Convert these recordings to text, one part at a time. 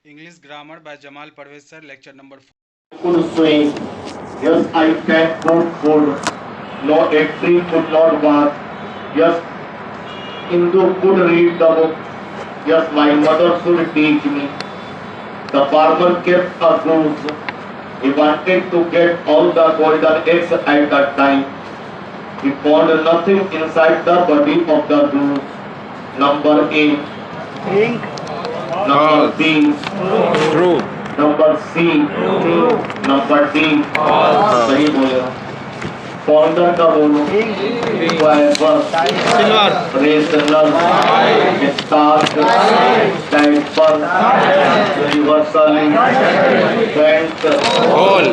English Grammar by Jamal Parvez sir, lecture number 4. Could swing. Yes, I can cook food. No, a tree could not walk. Yes, Hindu could read the book. Yes, my mother should teach me. The farmer kept a goose. He wanted to get all the golden eggs at that time. He found nothing inside the body of the goose. Number A. Number B. True. Number C number D सही बोले founder का बोलो Silver. Rational stark diaper universal bank Whole.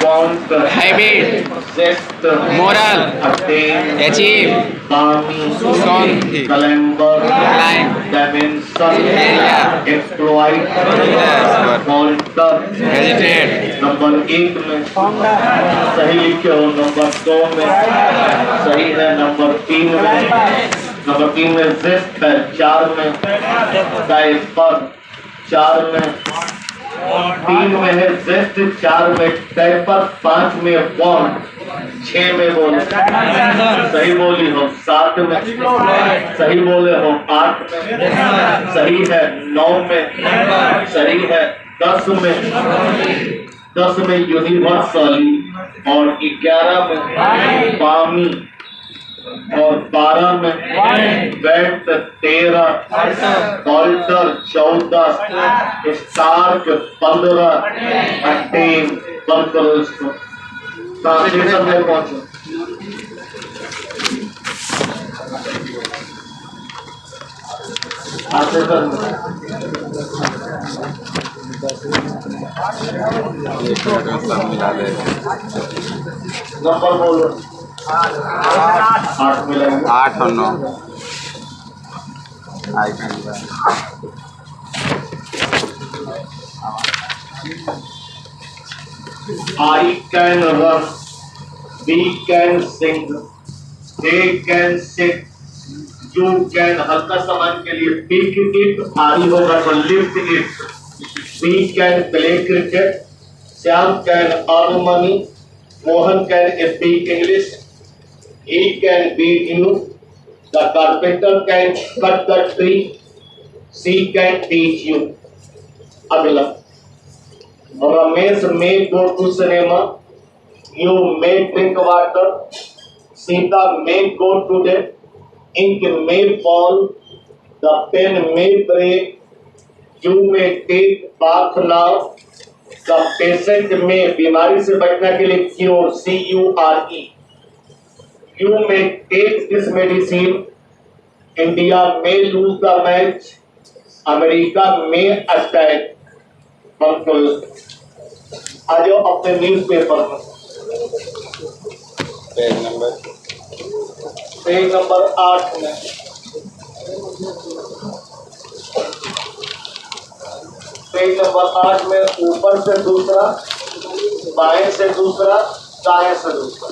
Want Hybrid. Jest Moral. Attain Achieve. पामी Song. Calendar Climb. Dimension Area. Exploit Yes. Monitor Hesitate. Number 1 में सही लिखे हो, number 2 में सही है, नंबर 3 में जेस्ट है, 4 में डायपर, 4 में 3 में है जेस्ट, 4 में डायपर, 5 में बॉन्ड, 6 में बोले सही बोली हो, 7 में सही बोले हो, 8 में सही है, 9 में सही है, 10 में यूनिवर्सली और 11 में पामी और 12 में वेट, 13 ऑल्टर, 14 स्टार्क, 15 अटेन। बंद करो इसको, ट्रांसलेशन में पहुंचो। नंबर बोलो, 8 मिलेंगे। 8 और 9. I can. I can run, we can sing, they can sit, you can हल्का सामान के लिए pick it, भारी होगा तो lift it, we can play cricket, Shyam can earn money, Mohan can speak English, he can beat you, the carpenter can cut the tree, she can teach you. अगला, Ramesh may go to cinema, you may drink water, Sita may go today, ink may fall, the pen may break, you may take bath now, the patient may बीमारी से बचने के लिए cure, CURE, you may take this medicine, India may lose the match, America may attack. आ जाओ अपने newspaper में, Page number. Page number 8 में page number 8 में ऊपर से दूसरा, बाएं से दूसरा, दाएं से दूसरा।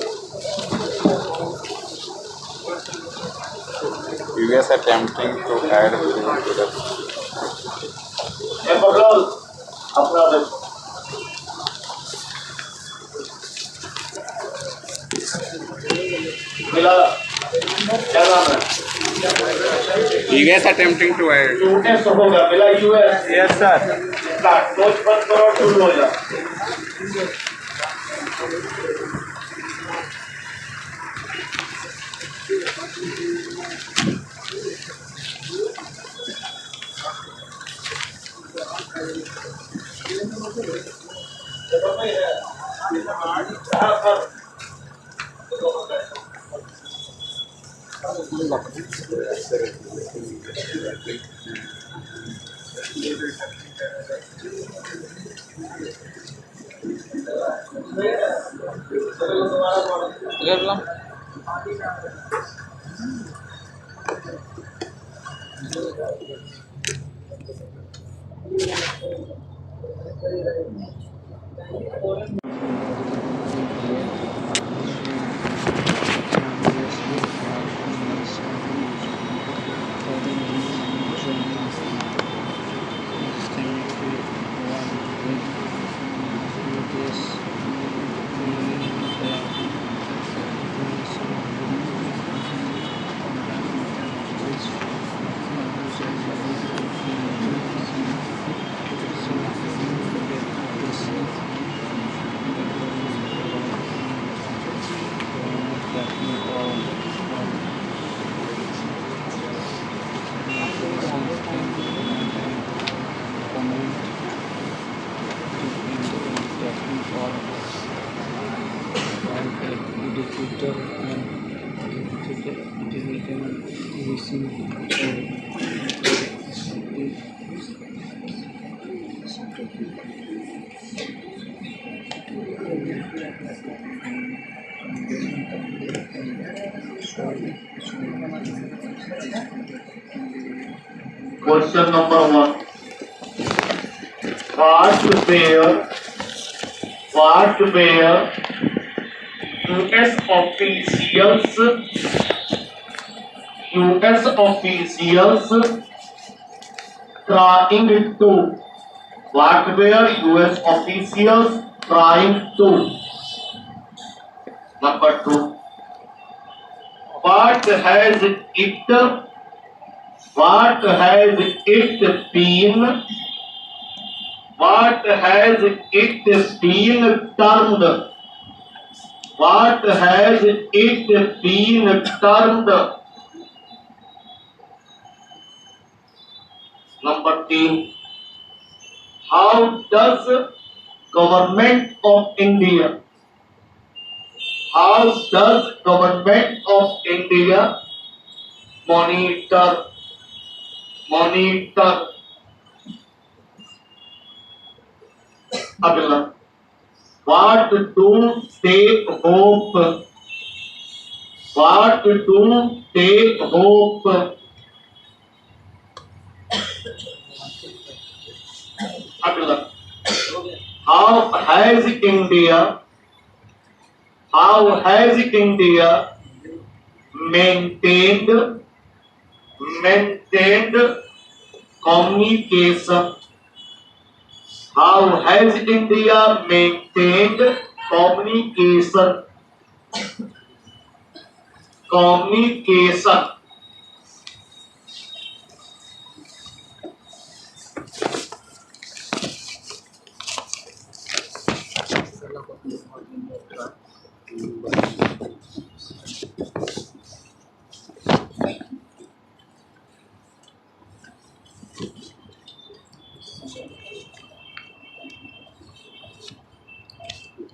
US attempting to add villain to the. ये पकड़ो अपना देखो, मिला क्या नाम है? US attempting to add. टूटने से होगा, मिला यूएस। Yes, sir. सोच बंद करो, शुरू हो जा। Question number 1. What were US officials trying to? What were US officials trying to? Number 2. What has it been? What has it been termed? What has it been termed? Number 3. How does government of India monitor अगला? What do they hope? अगला. How has India maintained communication? How has India maintained communication?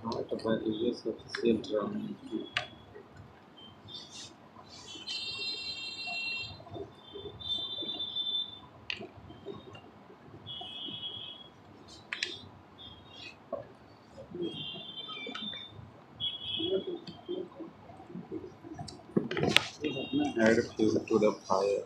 What about US official drama? Add fuel to the fire.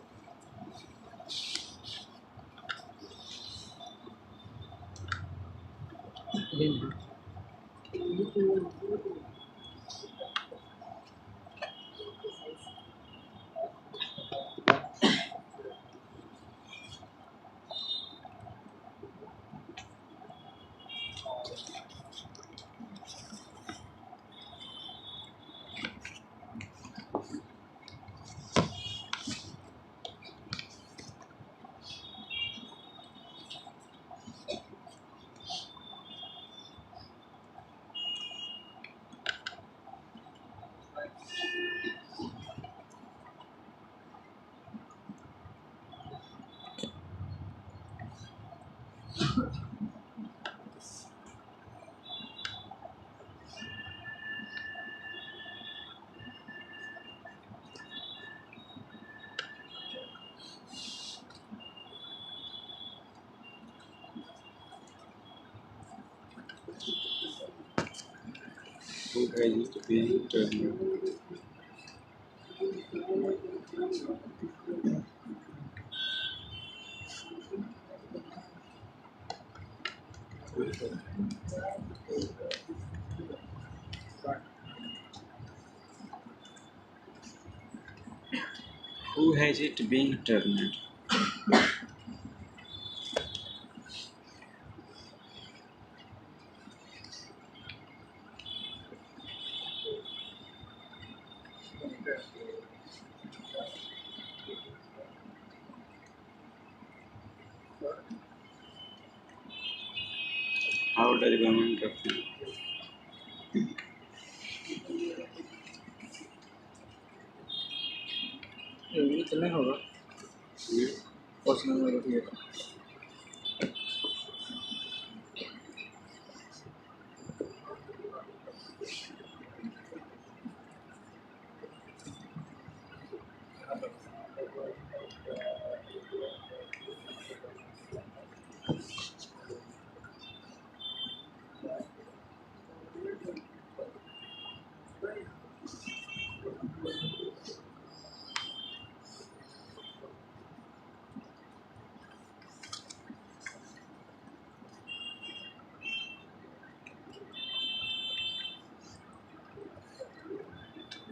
Who has it been turned? Who has it been turned? How does government of ये इतना होगा personal में ये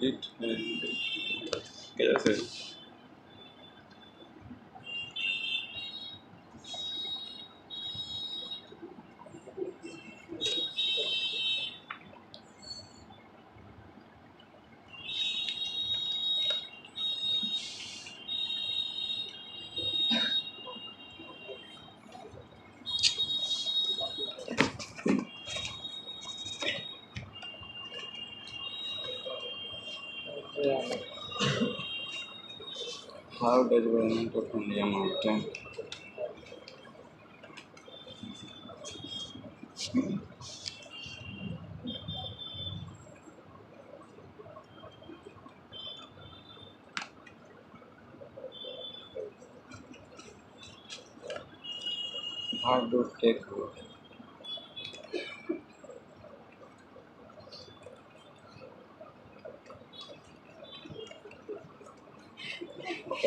It कैसे How does government of India maintain how to take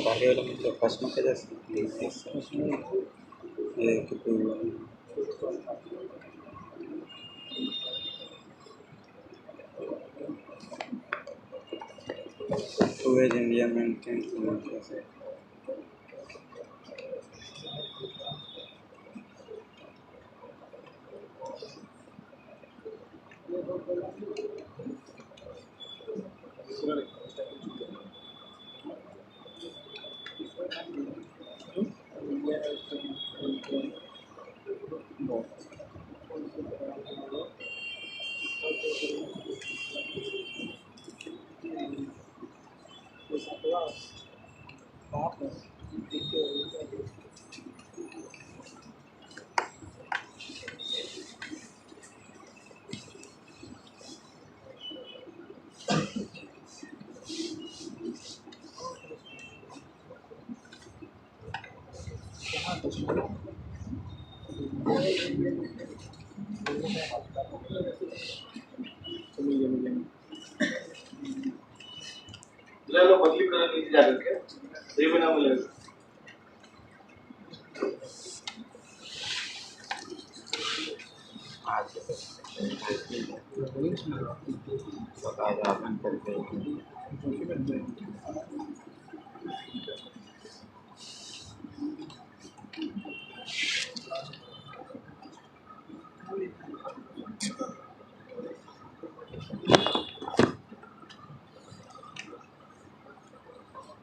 बाकी वाला मतलब first में कैसे ये who is India maintains democracy ले लो बदली कलर नीचे जा करके ये बिना मिलेगा आज करके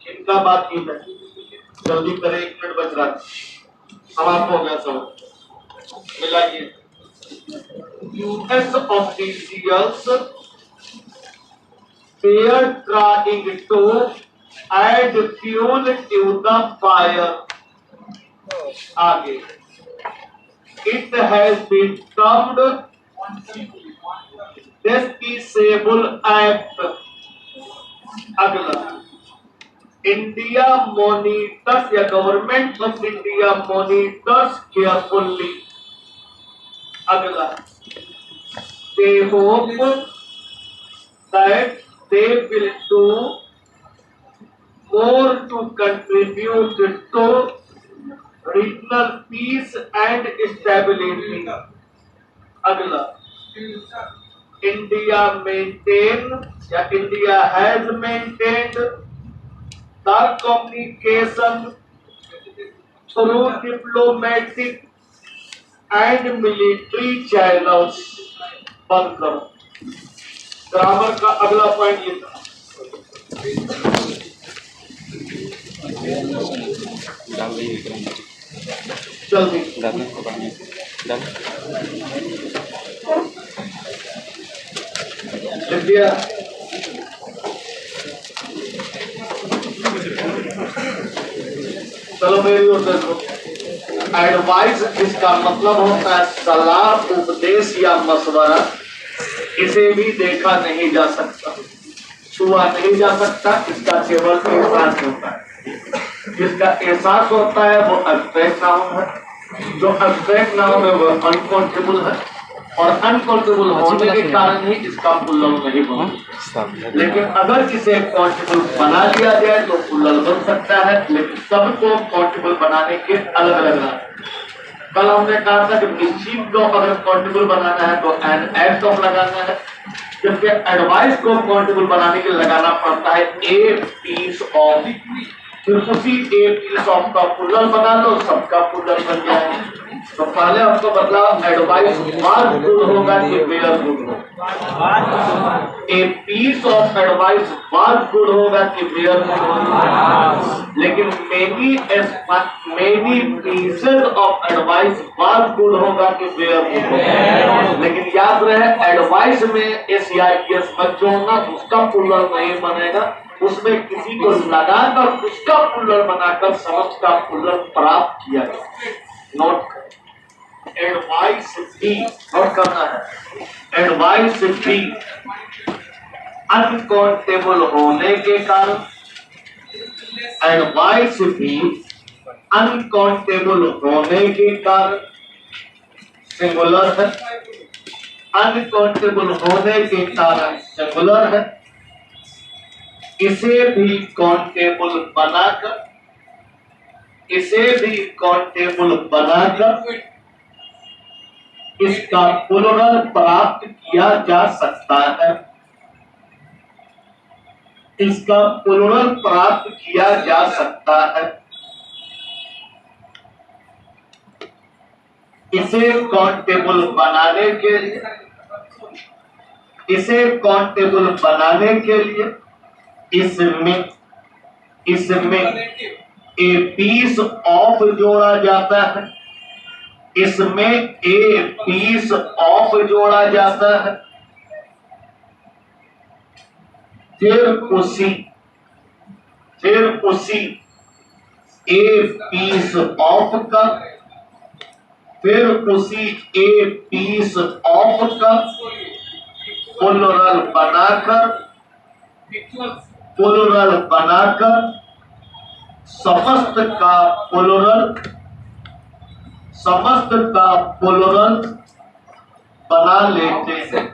इनका बात की है जल्दी करें 1 मिनट बच रहा समाप्त हो गया सब मिलाइए US officials were trying to add fuel to the fire आगे it has been termed despicable act अगला India monitors या government of India monitors carefully अगला they hope that they will do more to contribute to regional peace and stability अगला India has maintained the communication through diplomatic and military channels बंद करो grammar का अगला point ये था जल्दी डालने को पानी डाल लिख दिया चलो मेरी ओर से एडवाइस इसका मतलब होता है सलाह उपदेश या मशवरा इसे भी देखा नहीं जा सकता छुआ नहीं जा सकता इसका केवल एहसास होता है जिसका एहसास होता है वो एब्स्ट्रैक्ट नाउन है जो एब्स्ट्रैक्ट नाउन है वो अनकाउंटेबल है और अनकाउंटेबल होने के कारण ही इसका पुल्लल नहीं बनता लेकिन अगर इसे काउंटेबल बना लिया जाए तो पुल्लल बन सकता है लेकिन सबको काउंटेबल बनाने के अलग अलग कल हमने कहा था कि मिशीन को अगर काउंटेबल बनाना है तो एन एक्ट ऑफ लगाना है जबकि एडवाइस को काउंटेबल बनाने के लिए लगाना पड़ता है ए पीस ऑफ, फिर उसी ए पीस ऑफ का प्लूरल बना लो, सबका प्लूरल बन जाए। तो पहले आपको बदलाव एडवाइस वाज गुड होगा कि वेयर गुड होगा, a piece of advice was good होगा कि वेयर गुड होगा। लेकिन many pieces of advice was good होगा कि वेयर गुड होगा। लेकिन याद रहे एडवाइस में एस या एस मत जोड़ना, उसका प्लूरल नहीं बनेगा, उसमें किसी को लगाकर उसका प्लूरल बनाकर समझ का प्लूरल प्राप्त किया गया। नोट एडवाइस भी नोट करना है, एडवाइस भी अनकाउंटेबल होने के कारण, एडवाइस भी अनकाउंटेबल होने के कारण सिंगुलर है, अनकाउंटेबल होने के कारण सिंगुलर है। इसे भी काउंटेबल बनाकर, इसे भी काउंटेबल बनाकर इसका प्लूरल प्राप्त किया जा सकता है, इसका प्लूरल प्राप्त किया जा सकता है। इसे काउंटेबल बनाने के लिए, इसे काउंटेबल बनाने के लिए इसमें ए पीस ऑफ जोड़ा जाता है, इसमें ए पीस ऑफ जोड़ा जाता है। फिर उसी ए पीस ऑफ का, फिर उसी ए पीस ऑफ का प्लूरल बनाकर समस्त का प्लूरल बना लेते हैं,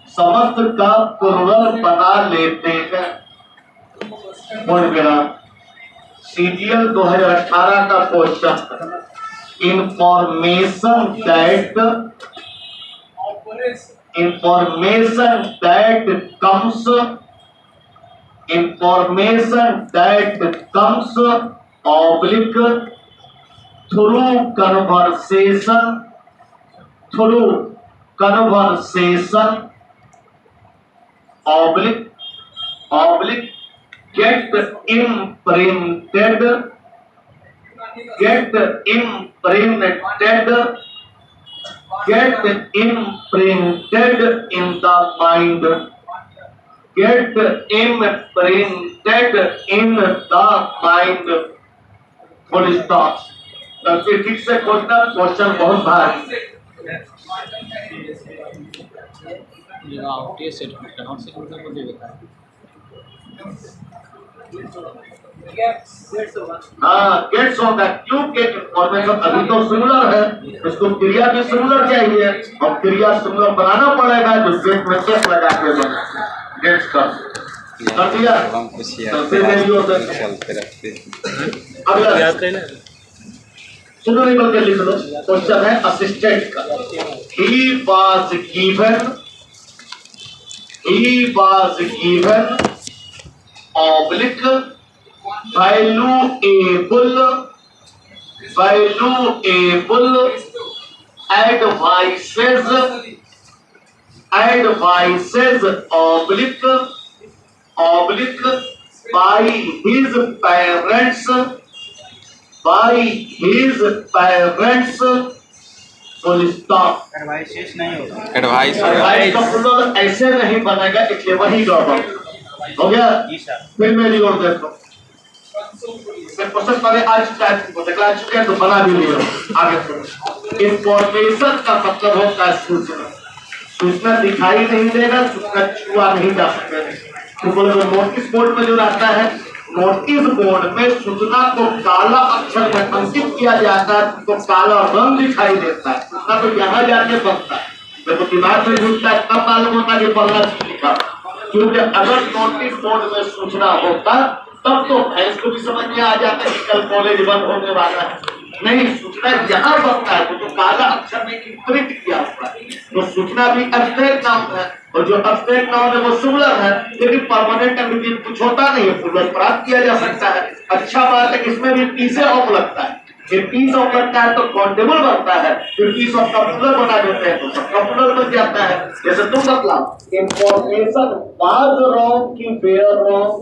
समस्त का प्लूरल बना लेते हैं। सीजीएल 2018 का question, information that comes oblique through conversation oblique get imprinted in the mind, get imprinted in the mind। Full stop. तब ठीक से खोजना, क्वेश्चन बहुत भारी। हाँ, गेट्स होगा, क्यों गेट इन्फॉर्मेशन अभी तो सिमिलर है, इसको क्रिया भी सिमिलर चाहिए और क्रिया सिमिलर बनाना पड़ेगा, जो गेट में केस लगा के बना गेट्स का कर दिया। अगला सुनो निकल के लिख लो, क्वेश्चन है असिस्टेंट का। He was given oblique valuable advices oblique by his parents full stop. Advices नहीं होगा, एडवाइस का प्लूरल ऐसे नहीं बनेगा, इसलिए वही गड़बड़ हो गया। फिर मेरी ओर देखो, क्वेश्चन पहले आज टाइप को देखा चुके हैं तो बना भी लियो। आगे इंफॉर्मेशन का मतलब होता है सूचना, सूचना दिखाई नहीं देगा, सूचना छुआ नहीं जा सकेगा। तो बोले नोटिस बोर्ड में जो रहता है, नोटिस बोर्ड में सूचना को काला अक्षर में अंकित किया जाता है तो काला रंग दिखाई देता है, सूचना तो यहाँ जाके बनता है। देखो दिमाग में घुसता है तब मालूम होता है कि पढ़ना लिखा, क्योंकि अगर नोटिस बोर्ड में सूचना होता तब तो भैंस को भी समझ में आ जाता है कि कल कॉलेज बंद होने वाला है। नहीं, सूचना जहां बनता है तो काला अक्षर में प्रिंट किया हुआ है, तो सूचना भी एब्स्ट्रैक्ट नाउन है, और जो एब्स्ट्रैक्ट नाउन है वो सिंगुलर है, लेकिन परमानेंट एंटिटी कुछ होता नहीं है, प्लूरल प्राप्त किया जा सकता है। अच्छा बात है, इसमें भी पी से ऑफ लगता है, ये पीस ऑफ लगता है तो काउंटेबल बनता है, फिर पीस ऑफ का प्लूरल बना देते हैं तो सबका प्लूरल बन जाता है। जैसे तुम बतलाओ, इंफॉर्मेशन वाज रॉन्ग की वेयर रॉन्ग,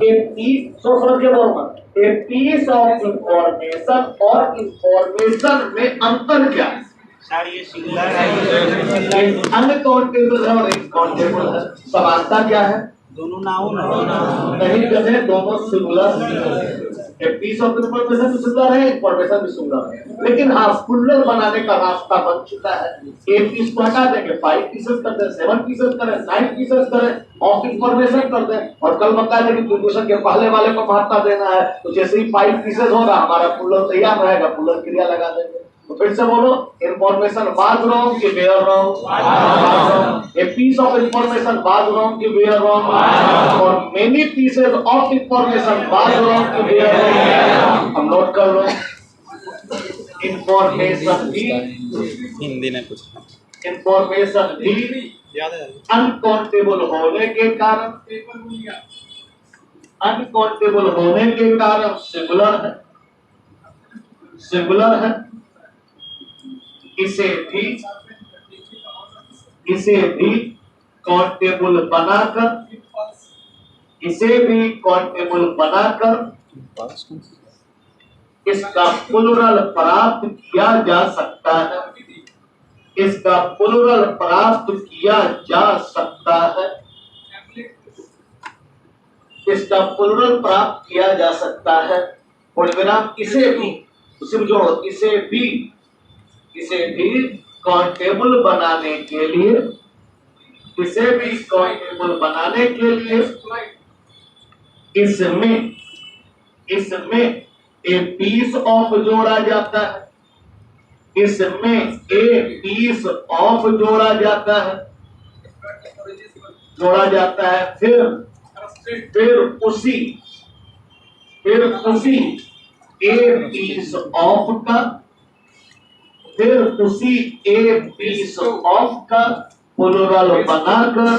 ए पीस समझ के बोलना, ए पीस ऑफ इंफॉर्मेशन और इंफॉर्मेशन में अंतर क्या है? अनकाउंटेबल है और इनकाउंटेबल है, समानता क्या है? दोनों नाउन नहीं कहते, दोनों सिंगुलर। पीस ऑफ इंफॉर्मेशन भी सिंगुलर है, इंफॉर्मेशन भी सिंगुलर है, लेकिन हाँ प्लूरल बनाने का रास्ता बन चुका है। एक पीस को हटा देंगे, 5 पीसेस कर दें, 7 पीसेस करें, 9 पीसेस करें, ऑफ इंफॉर्मेशन कर दें, और कल बता दें कि प्रीपोजिशन के पहले वाले को महत्ता देना है, तो जैसे ही 5 पीसेस होगा हमारा प्लूरल तैयार रहेगा, प्लूरल क्रिया लगा देंगे। तो फिर से बोलो, इंफॉर्मेशन वाज रॉन्ग की were wrong, a piece of information was wrong की वेयर रॉन्ग, और many pieces of information was wrong की वेयर रॉन्ग। हम नोट कर लो, इंफॉर्मेशन भी हिंदी में पूछना, इंफॉर्मेशन भी अनकाउंटेबल होने के कारण, अनकाउंटेबल होने के कारण सिंगुलर है, सिंगुलर है। इसे भी काउंटेबल बनाकर, इसे भी काउंटेबल बनाकर इसका प्लूरल प्राप्त किया जा सकता है, इसका प्लूरल प्राप्त किया जा सकता है, इसका प्लूरल प्राप्त किया जा सकता है। और विराम इसे भी, उसी जोड़ो, इसे भी काउंटेबल बनाने के लिए, इसे भी काउंटेबल बनाने के लिए इसमें ए पीस ऑफ जोड़ा जाता है, इसमें ए पीस ऑफ जोड़ा जाता है, फिर उसी ए पीस ऑफ का, फिर उसी ए पीस ऑफ का प्लूरल बनाकर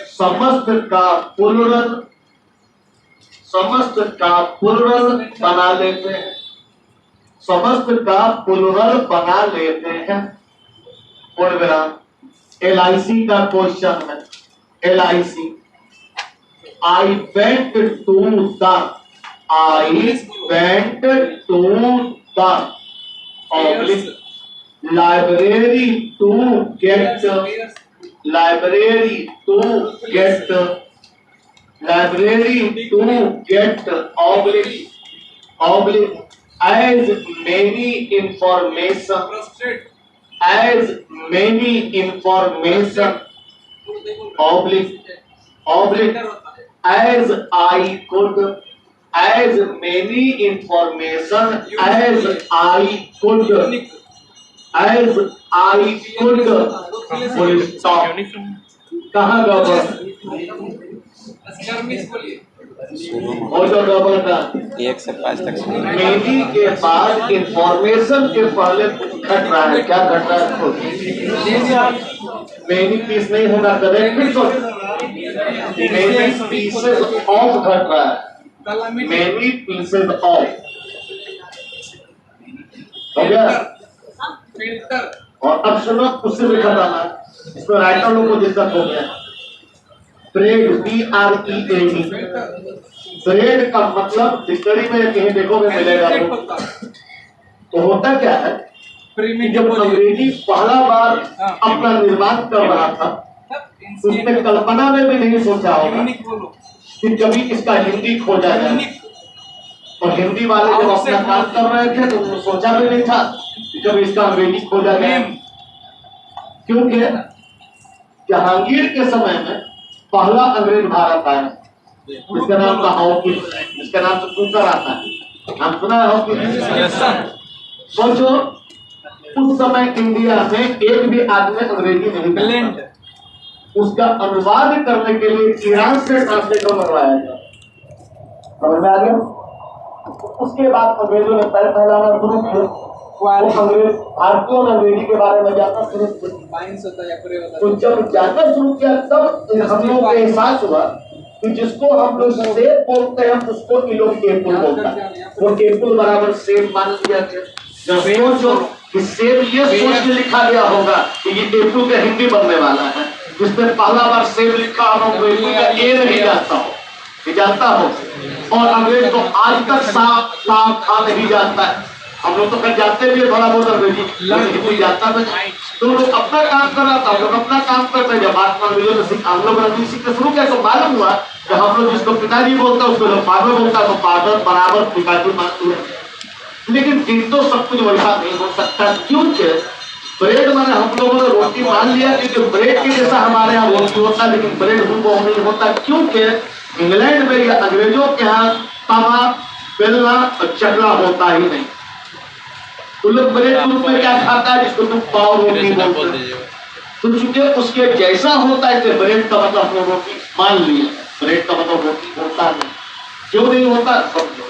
समस्त का प्लूरल बना लेते हैं, समस्त का प्लूरल बना लेते हैं। और विराम LIC का क्वेश्चन है, LIC, I went to the library to get oblique as many information oblique as I could, as many information as I could full stop। कहाँ गड़बड़? और जो गड़बड़ था 1 से 5 तक मेनी के बाद इंफॉर्मेशन के पहले कुछ घट रहा है, क्या घट रहा है? मेनी पीस नहीं होगा, करेक्ट? फिर तो मेनी पीसेस ऑफ घट रहा है, मेनी पीसेस ऑफ हो गया। और अब सुनो, उससे भी खत्म है, इसमें राइटर लोग को दिक्कत हो गया। ब्रेड, BREAD, ब्रेड का मतलब डिक्शनरी में कहीं देखोगे मिलेगा। तो होता क्या है कि जब अंग्रेजी पहला बार अपना निर्माण कर रहा था, उसने कल्पना में भी नहीं सोचा होगा कि कभी इसका हिंदी खोजा जाए। और हिंदी वाले जब अपना काम कर रहे थे तो उन्होंने सोचा भी नहीं था कि कभी इसका अंग्रेजी खोजा जाए, क्योंकि जहांगीर के समय में पहला अंग्रेज भारत आया, इसका नाम था हॉकिंस, इसका नाम से पूछा आता है, नाम सुना है हॉकिंस? सोचो उस समय इंडिया में एक भी आदमी अंग्रेजी नहीं बोलता, उसका अनुवाद करने के लिए ईरान से ट्रांसलेटर मंगवाया गया। समझ में आ गया? उसके बाद अंग्रेजों ने पैर फैलाना शुरू किया। वो अंग्रेज भारतीयों ने अंग्रेजी के बारे में जानना शुरू किया। तो जब जानना शुरू किया तब हम लोग को एहसास हुआ कि जिसको हम लोग सेब बोलते हैं उसको ये लोग एप्पल बोलता है। वो एप्पल बराबर सेब मान लिया गया। सोचो कि सेब ये सोच के लिखा गया होगा कि ये एप्पल का हिंदी बनने वाला है। जिसने पहला बार सेब लिखा हो वो एप्पल का ए नहीं जानता हो, ये जानता हो। और अंग्रेज तो आज तक साफ साफ खा नहीं जानता है। हम लोग तो कर जानते भी थोड़ा बहुत अंग्रेजी, हिंदी जानता भी। तो लोग अपना काम कर रहा था, हम लोग अपना काम करते हैं। जब बात हम लोग अंग्रेजी सीखना शुरू किया तो मालूम हुआ कि हम लोग जिसको पिताजी बोलता है उसको लोग फादर बोलता है, तो फादर बराबर पिताजी मानते हैं। लेकिन दिन तो सब कुछ वैसा नहीं हो सकता, क्योंकि ब्रेड मैंने हम लोगों ने रोटी मान लिया क्योंकि ब्रेड के जैसा हमारे यहाँ रोटी होता है, लेकिन ब्रेड वो नहीं होता। क्योंकि इंग्लैंड में या अंग्रेजों के यहाँ तवा बेलना और चकला होता ही नहीं। उन लोग ब्रेड के रूप में क्या खाता है जिसको तुम पाव रोटी बोलते हो। तो चूंकि उसके जैसा होता है इसलिए ब्रेड का मतलब हम रोटी मान लिया। ब्रेड का मतलब रोटी होता नहीं। क्यों नहीं होता? समझो,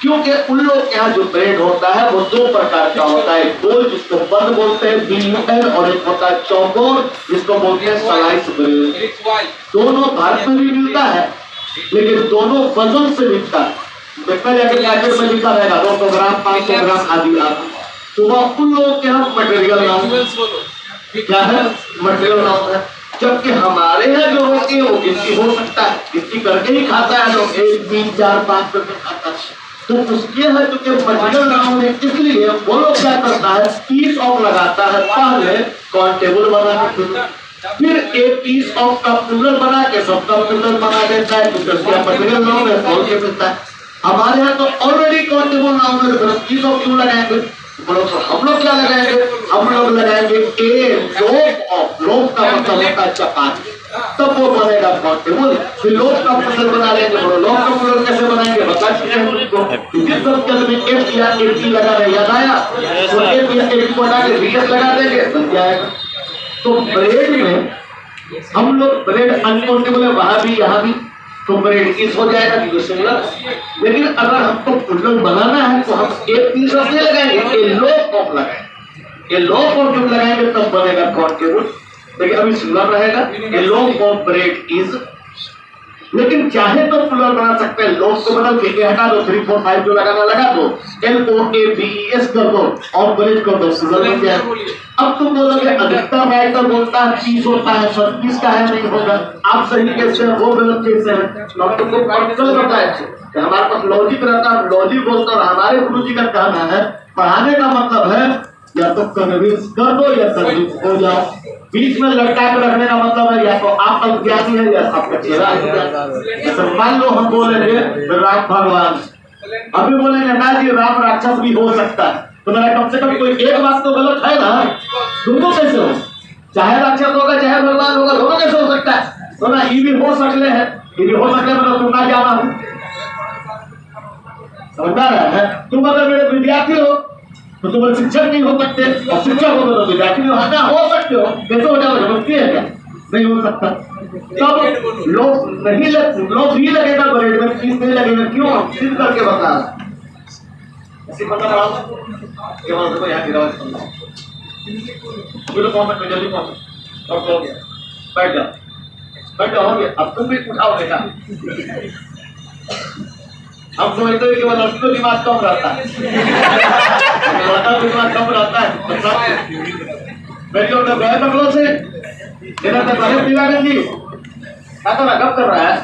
क्योंकि उन लोग के यहाँ जो ब्रेड होता है वो दो प्रकार का होता है। गोल जिसको बंद बोलते हैं बीन, और एक होता है चौकोर जिसको बोलते हैं स्लाइस ब्रेड। दोनों भारत में भी मिलता है लेकिन दोनों वजन से मिलता है। देखना जाके पैकेट में लिखा रहेगा 200 ग्राम 500 ग्राम आदि आदि। तो वह उन लोगों के यहाँ मटेरियल नाम क्या है? मटेरियल नाम है। जबकि हमारे यहाँ जो रोटी है वो गिनती हो सकता है, गिनती करके ही खाता है लोग, 1 3 4 5 करके खाता है। तो उसके है जो कि मटेरियल नाम है, इसलिए वो लोग क्या करता है पीस ऑफ लगाता है। पहले काउंटेबल बना के फिर एक पीस ऑफ का प्लूरल बना के सबका प्लूरल बना देता है। मटेरियल नाम है बोल के मिलता है। हमारे यहाँ तो ऑलरेडी काउंटेबल नाम है, पीस ऑफ क्यों लगाएंगे? हम लोग क्या लगाएंगे? हम लोग लगाएंगे ए लोफ ऑफ। लोफ का मतलब होता है चपाती, तब वो बनेगा काउंटेबल। फिर लोफ का प्लूरल बना लेंगे। लोफ का प्लूरल कैसे बनाएंगे बता चुके हैं तुमको। जिस शब्द में एफ या एटी लगा रहे याद आया तो एफ या एटी को हटा के वीएस लगा देंगे बन जाएगा। तो ब्रेड में हम लोग ब्रेड अनकाउंटेबल है, वहां भी यहाँ भी, तो ब्रेड इस हो जाएगा क्योंकि सिंगुलर। लेकिन अगर हमको प्लूरल बनाना है तो हम एक पीस ऑफ नहीं लगाएंगे, ए लोफ ऑफ लगाएंगे। ए लोफ ऑफ जब लगाएंगे तब बनेगा काउंटेबल। लेकिन अभी सिंगुलर रहेगा, ए लोफ ऑफ ब्रेड इज। लेकिन चाहे तो प्लूरल बना सकते हैं। लोफ को बदल के हटा दो, 3 4 5 जो लगाना लगा दो, LOABES कर दो और ब्रेड कर दो, सिंगुलर बन जाए। अब तुम बोलोगे अधिकतर राइटर बोलता है 30 होता है, 36 का है, नहीं होगा। आप सही कैसे है, वो गलत कैसे है? हम तुमको प्रैक्टिकल बताए कि हमारे पास लॉजिक रहता है, लॉजिक बोलता है। हमारे गुरु जी का कहना है पढ़ाने का मतलब है या तो कन्विंस कर दो या कन्विंस हो जाओ। बीच में लटका के रखने का मतलब है या तो आप अज्ञानी है या आपका चेहरा है। मान लो हम बोलेंगे राम भगवान, अभी बोलेंगे ना जी राम राक्षस भी हो सकता है, तो मेरा कम से कम कोई एक बात तो गलत है ना। दोनों कैसे हो? चाहे राक्षस होगा चाहे भगवान होगा, दोनों कैसे हो सकता है? तो ना ये भी हो सकते हैं, ये भी हो सकते मतलब तुम ना जाना हो। समझ रहा है? तुम अगर मेरे विद्यार्थी हो तो तुम शिक्षक नहीं हो सकते, और शिक्षक हो तो विद्यार्थी हो सकते हो। कैसे हो जाओ? जबरदस्ती है क्या? नहीं हो सकता। तब लोग नहीं लोग भी लगेगा ब्रेड में, फीस नहीं लगेगा। क्यों? हम सिद्ध करके बता रहे ऐसी पता पड़ा केवल देखो यहाँ गिरा बोलो कौन सा जल्दी कौन सा हो गया, बैठ जाओ हो गया। अब तुम भी उठाओ बेटा। हम समझते हैं केवल लड़की को दिमाग कम रहता है, लड़का दिमाग कम रहता है। बैठो तो गए बगलों से मेरा तो बड़े पिलाने जी क्या कर रहा कब कर रहा है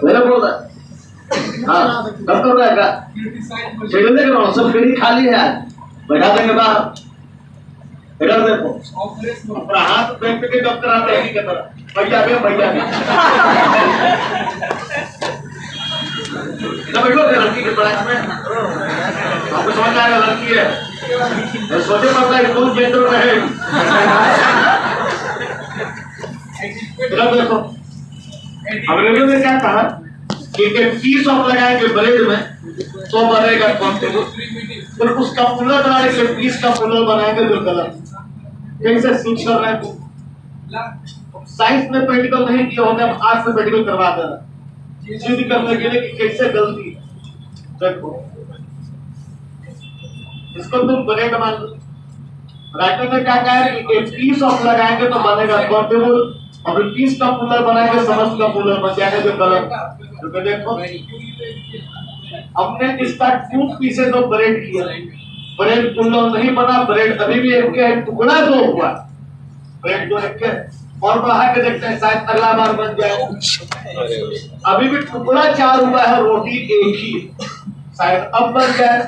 मेरा बोल रहा हाँ कब कर रहा है क्या शेडले के रहा सब पेड़ी खाली है बैठा देंगे बाहर। इधर देखो अपना हाथ फेंक के कब कराते हैं की तरह भैया बैठो लड़की के पढ़ाई में आपको समझ आएगा लड़की है सोचे पड़ता है कौन जेंडर में है। देखो अंग्रेजों ने क्या कहा कि पीस ऑफ लगाएंगे ब्रेड में तो बनेगा काउंटेबल, फिर उसका पुलर बनाने के पीस का पुलर बनाएंगे जो गलत। कैसे सीख कर रहे हैं? साइंस में प्रैक्टिकल नहीं किया होगा, आज से प्रैक्टिकल करवा देना। सिद्ध करने के लिए कि कैसे गलती है। देखो इसको तुम ब्रेड मान लो। राइटर ने क्या कहा है कि एक पीस ऑफ लगाएंगे तो बनेगा काउंटेबल, और पीस का पुलर बनाएंगे समस्त का पुलर बन जाएगा जो गलत। तो देखो हमने इसका 2 पीसेज ऑफ ब्रेड किया, ब्रेड पुलर नहीं बना, ब्रेड अभी भी एक के टुकड़ा 2 हुआ, ब्रेड 2 एक के और बढ़ा के देखते हैं शायद अगला बार बन जाए। अभी भी टुकड़ा 4 हुआ है, रोटी एक ही, शायद अब बन जाए।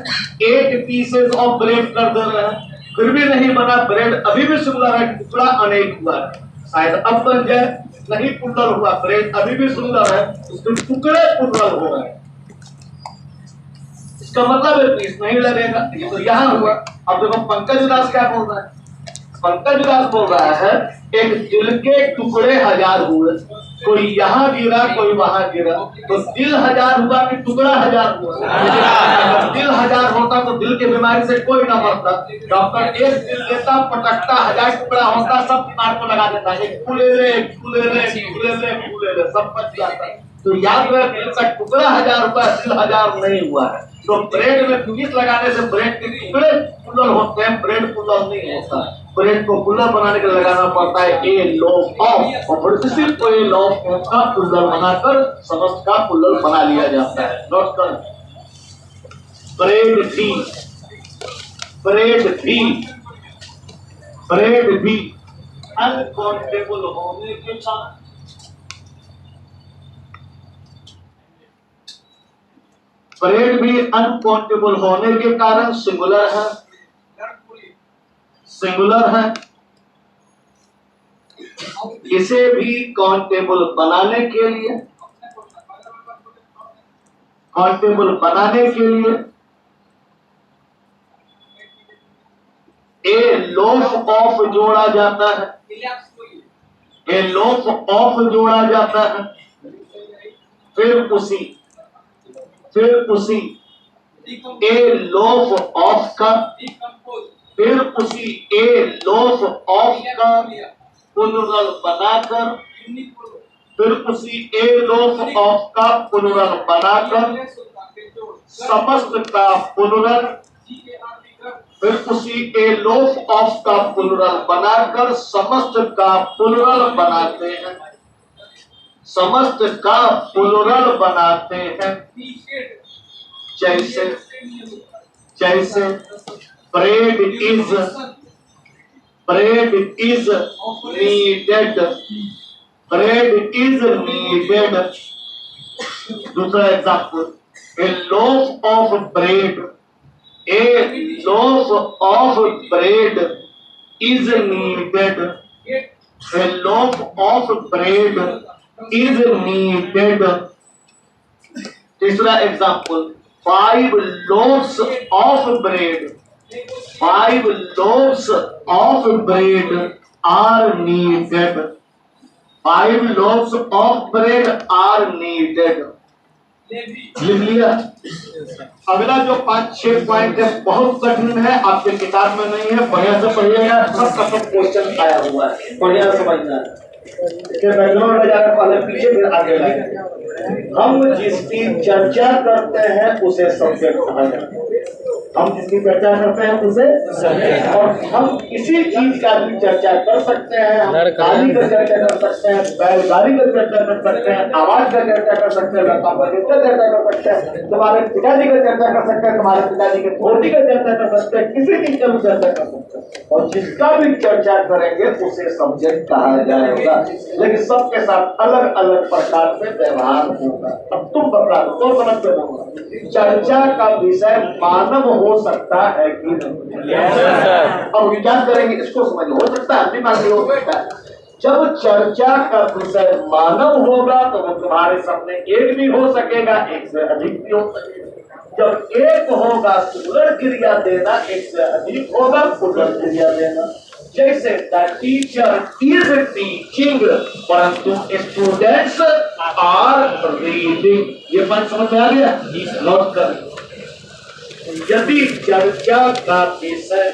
8 पीसेज ऑफ ब्रेड कर दे रहे हैं, फिर भी नहीं बना, ब्रेड अभी भी सुंदर है, टुकड़ा अनेक हुआ है, शायद अब बन जाए। नहीं पुल्लर हुआ, ब्रेड अभी भी सुंदर है, उसके टुकड़े पुल्लर हो रहे हैं, इसका मतलब है पीस नहीं लगेगा। ये तो यहाँ हुआ। अब देखो पंकज उदास क्या बोल रहा है, पंकज उदास बोल रहा है एक दिल के टुकड़े 1000 हुए, कोई यहाँ गिरा कोई वहां गिरा, तो दिल 1000 हुआ कि टुकड़ा 1000 हुआ? अगर दिल 1000 होता तो दिल की बीमारी से कोई ना मरता। डॉक्टर एक दिल देता, पटकता, 1000 टुकड़ा होता, सब बीमार को लगा देता, एक फूले ले, फूले ले, फूले ले, फूले ले, सब बच जाता। तो याद रहे दिल का टुकड़ा 1000 हुआ, दिल 1000 नहीं हुआ है। तो ब्रेड में पीस लगाने से ब्रेड के टुकड़े पुल्लर होते हैं, ब्रेड पुल्लर नहीं होता। ब्रेड को पुल्लर बनाने के लिए लगाना पड़ता है ए लोफ ऑफ, और फिर इसी को ए लोफ ऑफ का पुल्लर बनाकर समस्त का पुल्लर बना लिया जाता है। नोट कर, ब्रेड भी, ब्रेड भी, ब्रेड भी अनकाउंटेबल होने के साथ ब्रेड भी अनकाउंटेबल होने के कारण सिंगुलर है, सिंगुलर है। इसे भी काउंटेबल बनाने के लिए, काउंटेबल बनाने के लिए ए लोफ ऑफ जोड़ा जाता है, ए लोफ ऑफ जोड़ा जाता है, फिर उसी ए लोफ ऑफ का, फिर उसी ए लोफ ऑफ का पुनरुल बनाकर, फिर उसी ए लोफ ऑफ का पुनरुल बनाकर समस्त का पुनरुल, फिर उसी ए लोफ ऑफ का पुनरुल बनाकर समस्त का पुनरुल बनाते हैं, समस्त का पुनरुल बनाते हैं। जैसे जैसे bread is needed, bread is needed. दूसरा example, a loaf of bread, a loaf of bread is needed, a loaf of bread is needed. तीसरा example, 5 loaves of bread, 5 loaves of bread are needed, 5 loaves of bread are needed। लिख लिया। अगला जो 5-6 point है बहुत कठिन है, आपके किताब में नहीं है, बढ़िया से पढ़िएगा, सब क्वेश्चन आया हुआ है, बढ़िया समझना है। बैकग्राउंड में जाकर पहले पीछे फिर आगे लाएंगे। हम जिसकी चर्चा करते हैं उसे सब्जेक्ट कहा जाता है, हम जिसकी चर्चा करते हैं उसे सब्जेक्ट, और हम किसी चीज का भी चर्चा कर सकते हैं, हम गाड़ी का चर्चा कर सकते हैं, बैलगाड़ी का चर्चा कर सकते हैं, आवाज का चर्चा कर सकते हैं, का चर्चा कर सकते हैं, तुम्हारे पिताजी का चर्चा कर सकते हैं, तुम्हारे पिताजी के धोती का चर्चा कर सकते हैं, किसी चीज का भी चर्चा कर सकते हैं, और जिसका भी चर्चा करेंगे उसे सब्जेक्ट कहा जाएगा। लेकिन सबके साथ अलग अलग प्रकार से व्यवहार होगा। अब तुम बता दो, तो समझते हो चर्चा का विषय मानव हो सकता है कि नहीं? अब क्या करेंगे इसको समझ लो, हो सकता है भी मानव हो सकता है। जब चर्चा का विषय मानव होगा तो वो तुम्हारे सामने एक भी हो सकेगा, एक से अधिक भी हो सकेगा। जब एक होगा सिंगुलर क्रिया देना, एक से अधिक होगा प्लुरल क्रिया देना। जैसे द टीचर इज टीचिंग परंतु स्टूडेंट्स आर रीडिंग। ये बात समझ में आ गया? नोट कर, यदि चर्चा का विषय,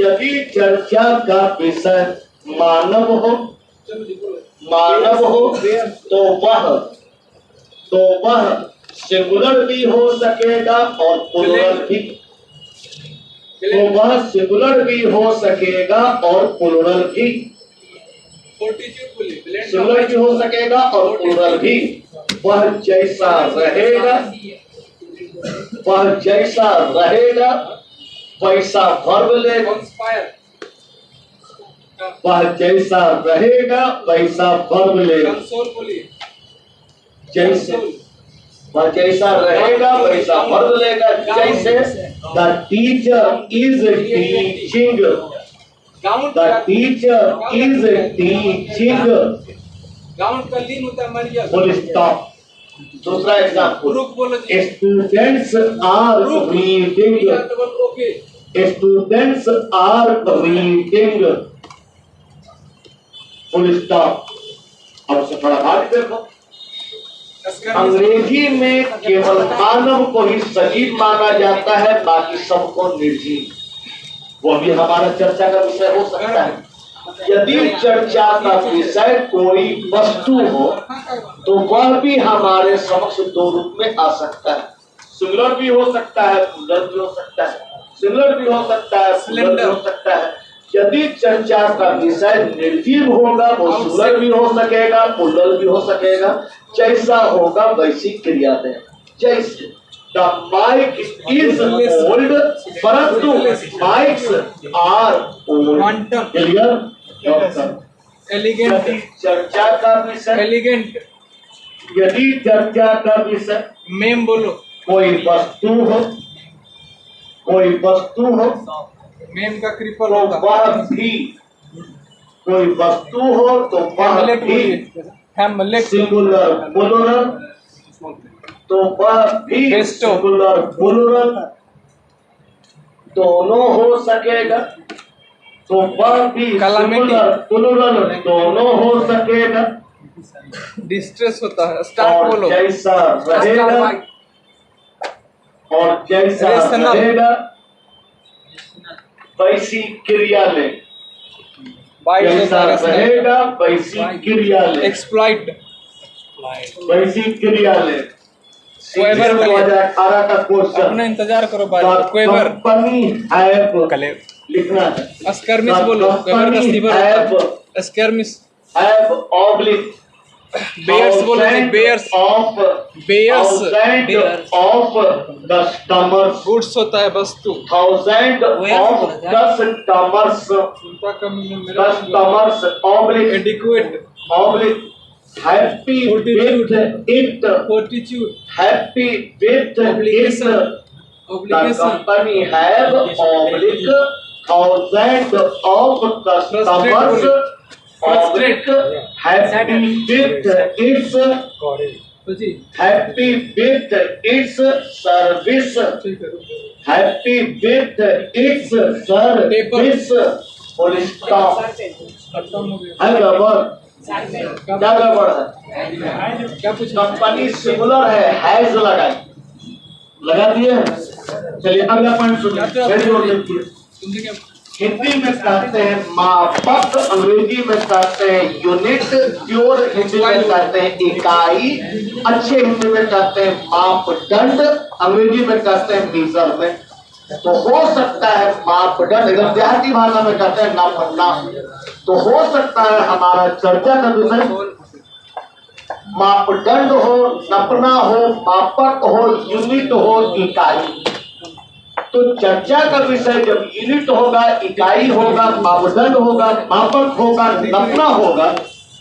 यदि चर्चा का विषय मानव हो तो वह तो वह सिंगुलर भी हो सकेगा और प्लूरल भी। तो वह सिंगुलर भी हो सकेगा और प्लूरल भी। सिंगुलर भी हो सकेगा और प्लूरल भी। वह जैसा रहेगा, वह जैसा रहेगा वैसा वर्ब लेगा। वह जैसा रहेगा वैसा वर्ब लेगा। जैसे वह जैसा रहेगा वैसा वर्ब लेगा। जैसे the teacher is teaching, the teacher is teaching, full stop. दूसरा example, students are reading, students are reading, full stop. अब उसे थोड़ा भाग देखो। अंग्रेजी में केवल मानव को ही सजीव माना जाता है, बाकी सबको निर्जीव। वो भी हमारा चर्चा का विषय हो सकता है। यदि चर्चा का विषय कोई वस्तु हो तो वह भी हमारे समक्ष दो रूप में आ सकता है। सिंगुलर भी हो सकता है, प्लूरल भी हो सकता है। सिंगुलर भी हो सकता है, प्लूरल भी हो सकता है। यदि चर्चा का विषय निर्जीव होगा वो सिंगुलर भी हो सकेगा, प्लूरल भी हो सकेगा। जैसा होगा वैसी क्रिया दें। जैसे द माइक इज ओल्ड, परंतु mics are old. Clear? Elegant, चर्चा का विषय एलिगेंट, यदि चर्चा का विषय मेम बोलो, कोई वस्तु हो, कोई वस्तु हो मेम का क्रिपल तो होगा। वह भी, कोई वस्तु हो तो वह हैमलेट भी बोलिए, हैमलेट, सिंगुलर प्लूरल, तो वह भी बेस्टो, सिंगुलर प्लूरल दोनों हो सकेगा। तो वह भी Calamity, सिंगुलर प्लूरल दोनों हो सकेगा। डिस्ट्रेस होता है। स्टार्ट और बोलो, जैसा रहेगा, और जैसा Rational, रहेगा वैसी क्रिया ले। बाइट जैसा होता है, रहेगा वैसी क्रिया ले, एक्सप्लॉइट, वैसी क्रिया ले। क्वेवर बोलिए। 2018 का क्वेश्चन, अपना इंतजार करो बारी। क्वेवर, कंपनी हैव लिखना है। स्कर्मिस बोलो, क्वेवर का सीवर होता है। स्कर्मिस, हैव ऑब्लिक बेयर्स बोलो जी, bears, of bears, of customers, goods होता है वस्तु। 1000 ऑफ कस्टमर्स, उनका कमी में मेरा customers oblique adequate, oblique happy with it, fortitude, happy with it. The obligation, company have oblique 1000 of customers oblique happy with its, तो जी happy with its service, ठीक है। happy with its service। full stop। खत्म हो गया। है गड़बड़? क्या गड़बड़ है? क्या पूछा? कंपनी सिंगुलर है, हैज लगाई, लगा दिए। चलिए अगला पॉइंट सुनिए, वेरी जोर देखिए। तुमने क्या? हिंदी में कहते हैं मापक, अंग्रेजी में कहते हैं यूनिट, प्योर हिंदी में कहते हैं इकाई, अच्छे हिंदी में कहते हैं मापदंड, अंग्रेजी में कहते हैं मेजरमेंट। तो हो सकता है मापदंड, अगर देहाती भाषा में कहते हैं नापना, तो हो सकता है हमारा चर्चा का विषय मापदंड हो, नपना हो, मापक हो, यूनिट हो, इकाई। तो चर्चा का विषय जब यूनिट होगा, इकाई होगा, मापदंड होगा, मापक होगा, नपना होगा,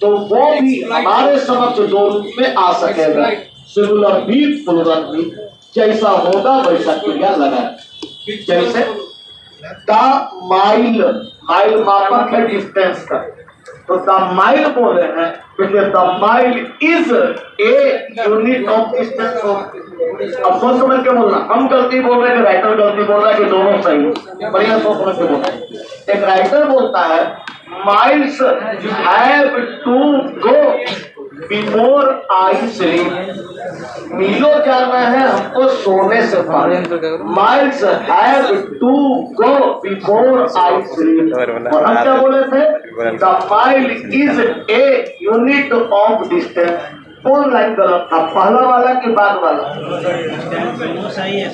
तो वो भी हमारे समक्ष दो रूप में आ सकेगा, सिंगुलर भी, प्लूरल भी। जैसा होगा वैसा क्रिया लगा। जैसे द माइल, माइल मापक है डिस्टेंस का, तो द माइल बोल रहे हैं, क्योंकि the mile is a unit of distance. अब सोच समझ के बोलना, हम गलती बोल रहे हैं कि राइटर गलती बोल रहा है कि दोनों सही, बढ़िया सोच समझ के बोलना। एक राइटर बोलता है miles have to go before I sleep, मीलों जाना है हमको सोने से पहले। Miles have to go before I sleep. और हम क्या बोले थे? The mile is a unit of distance. कौन लाइन गलत था, पहला वाला कि बाद वाला? दोनों सही है।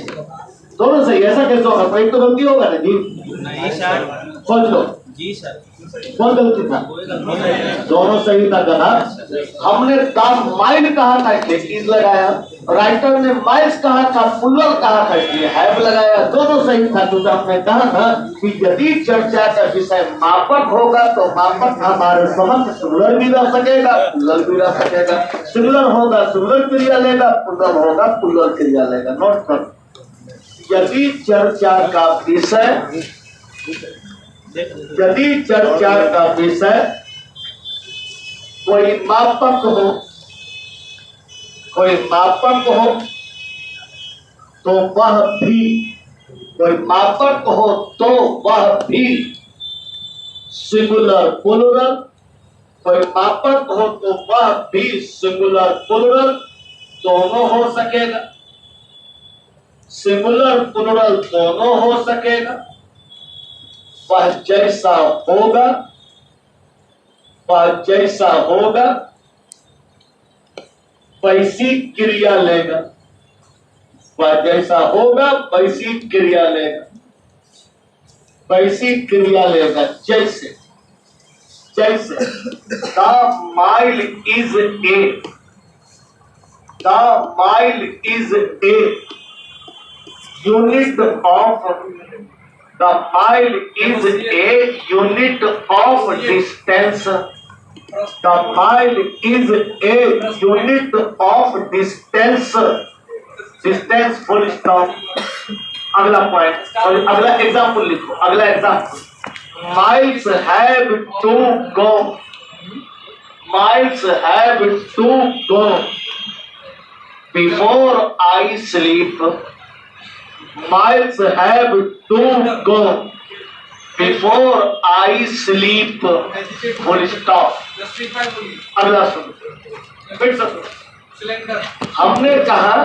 दोनों सही। ऐसा कैसे होगा? तो एक तो गलती होगा ना जी। नहीं सर। सोच लो जी सर। कौन गलती था? दोनों सही था गलत। हमने द माइल कहा था इसलिए इज लगाया, राइटर ने माइल्स कहा था, पुलर कहा था इसलिए हैव लगाया। दोनों सही था। क्योंकि हमने कहा था कि यदि चर्चा का विषय मापक होगा तो मापक हमारे समक्ष सिंगुलर भी रह सकेगा, पुलर भी रह सकेगा। सिंगुलर होगा सिंगुलर क्रिया लेगा, पुलर होगा पुलर क्रिया लेगा। नोट कर, यदि चर्चा का विषय कोई मापक हो तो वह भी सिंगुलर प्लूरल, कोई मापक हो तो वह भी सिंगुलर प्लूरल दोनों हो सकेगा, सिंगुलर प्लूरल दोनों हो सकेगा। वह जैसा होगा वैसी क्रिया लेगा, वह जैसा होगा वैसी क्रिया लेगा, वैसी क्रिया लेगा। जैसे the mile is a unit of The mile is a unit of distance. The mile is a unit of distance. Distance full stop. अगला पॉइंट, अगला एग्जाम्पल लिखो। अगला example, miles have to go. Miles have to go before I sleep. Miles have to go before I sleep. Full stop. अगला सुनो, फिर से सुनो। हमने कहा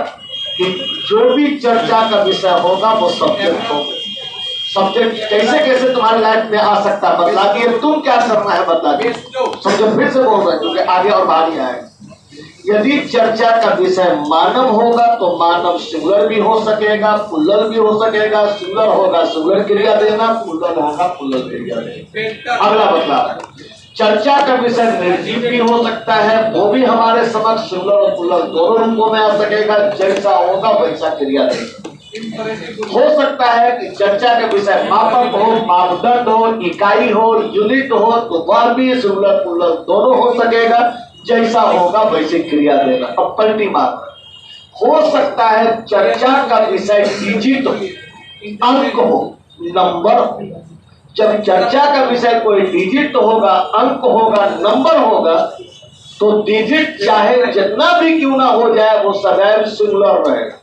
कि जो भी चर्चा का विषय होगा वो सब्जेक्ट होगा। सब्जेक्ट कैसे कैसे तुम्हारे लाइफ में आ सकता है, बदला दिए। तुम क्या करना है, बदला दिए। समझो, फिर से बोल रहे, क्योंकि आगे और बारी आएगा। यदि चर्चा का विषय मानव होगा तो मानव सिंगुलर भी हो सकेगा, पुल्लर भी हो सकेगा। सिंगुलर होगा सिंगुलर क्रिया देना, पुल्लर होगा पुल्लर क्रिया देना। अगला बदलाव, चर्चा का विषय निर्जीव भी हो सकता है, वो भी हमारे समक्ष सिंगुलर और पुल्लर दोनों रूपों में आ सकेगा। जैसा होगा वैसा क्रिया देगा। हो सकता है कि चर्चा का विषय मापक हो, मापदंड हो, इकाई हो, यूनिट हो, तो वह भी सिंगुलर पुल्लर दोनों हो सकेगा। जैसा होगा वैसे क्रिया देगा। अब पलटी मार, हो सकता है चर्चा का विषय डिजिट अंक हो, नंबर हो। जब चर्चा का विषय कोई डिजिट होगा, अंक होगा, नंबर होगा, तो डिजिट चाहे जितना भी क्यों ना हो जाए वो सदैव सिंगुलर रहेगा।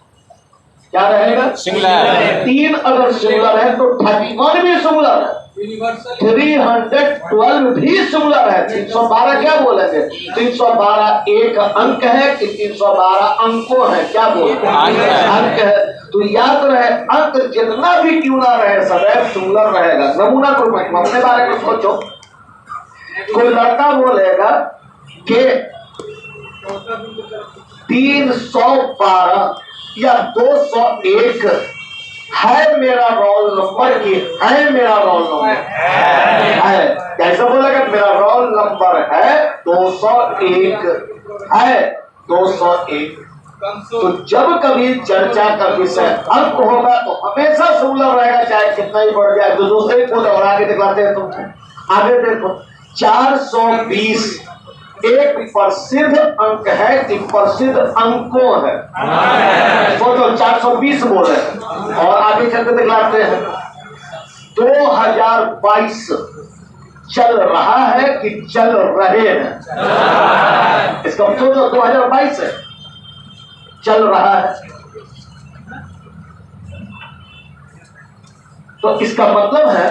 क्या रहेगा? सिंगुलर। 3 अगर सिंगुलर है तो 31 भी सिंगुलर है, 312 भी सिंगुलर है। 312 क्या बोलेंगे? 312 एक अंक है कि 312 अंकों है? क्या बोलते हैं? अंक है। तो याद रहे, अंक जितना भी क्यों ना रहे सदैव सिंगुलर रहेगा। नमूना को अपने बारे में सोचो। कोई लड़का बोलेगा कि 312 या 201 है मेरा रोल नंबर, की है मेरा रोल नंबर है। कैसे बोलेगा? मेरा रोल नंबर है 201 है 201। तो जब कभी चर्चा का विषय अंक होगा तो हमेशा सिंगुलर रहेगा, चाहे कितना ही बढ़ जाए। तो दूसरे को और आगे दिखाते हैं तुमको। आगे देखो, 420 एक प्रसिद्ध अंक है कि प्रसिद्ध अंकों है। तो 420 बोले और आगे चलते दिखलाते हैं 2022 चल रहा है कि चल रहे हैं। इसका मतलब 2022 है, चल रहा है। तो इसका मतलब है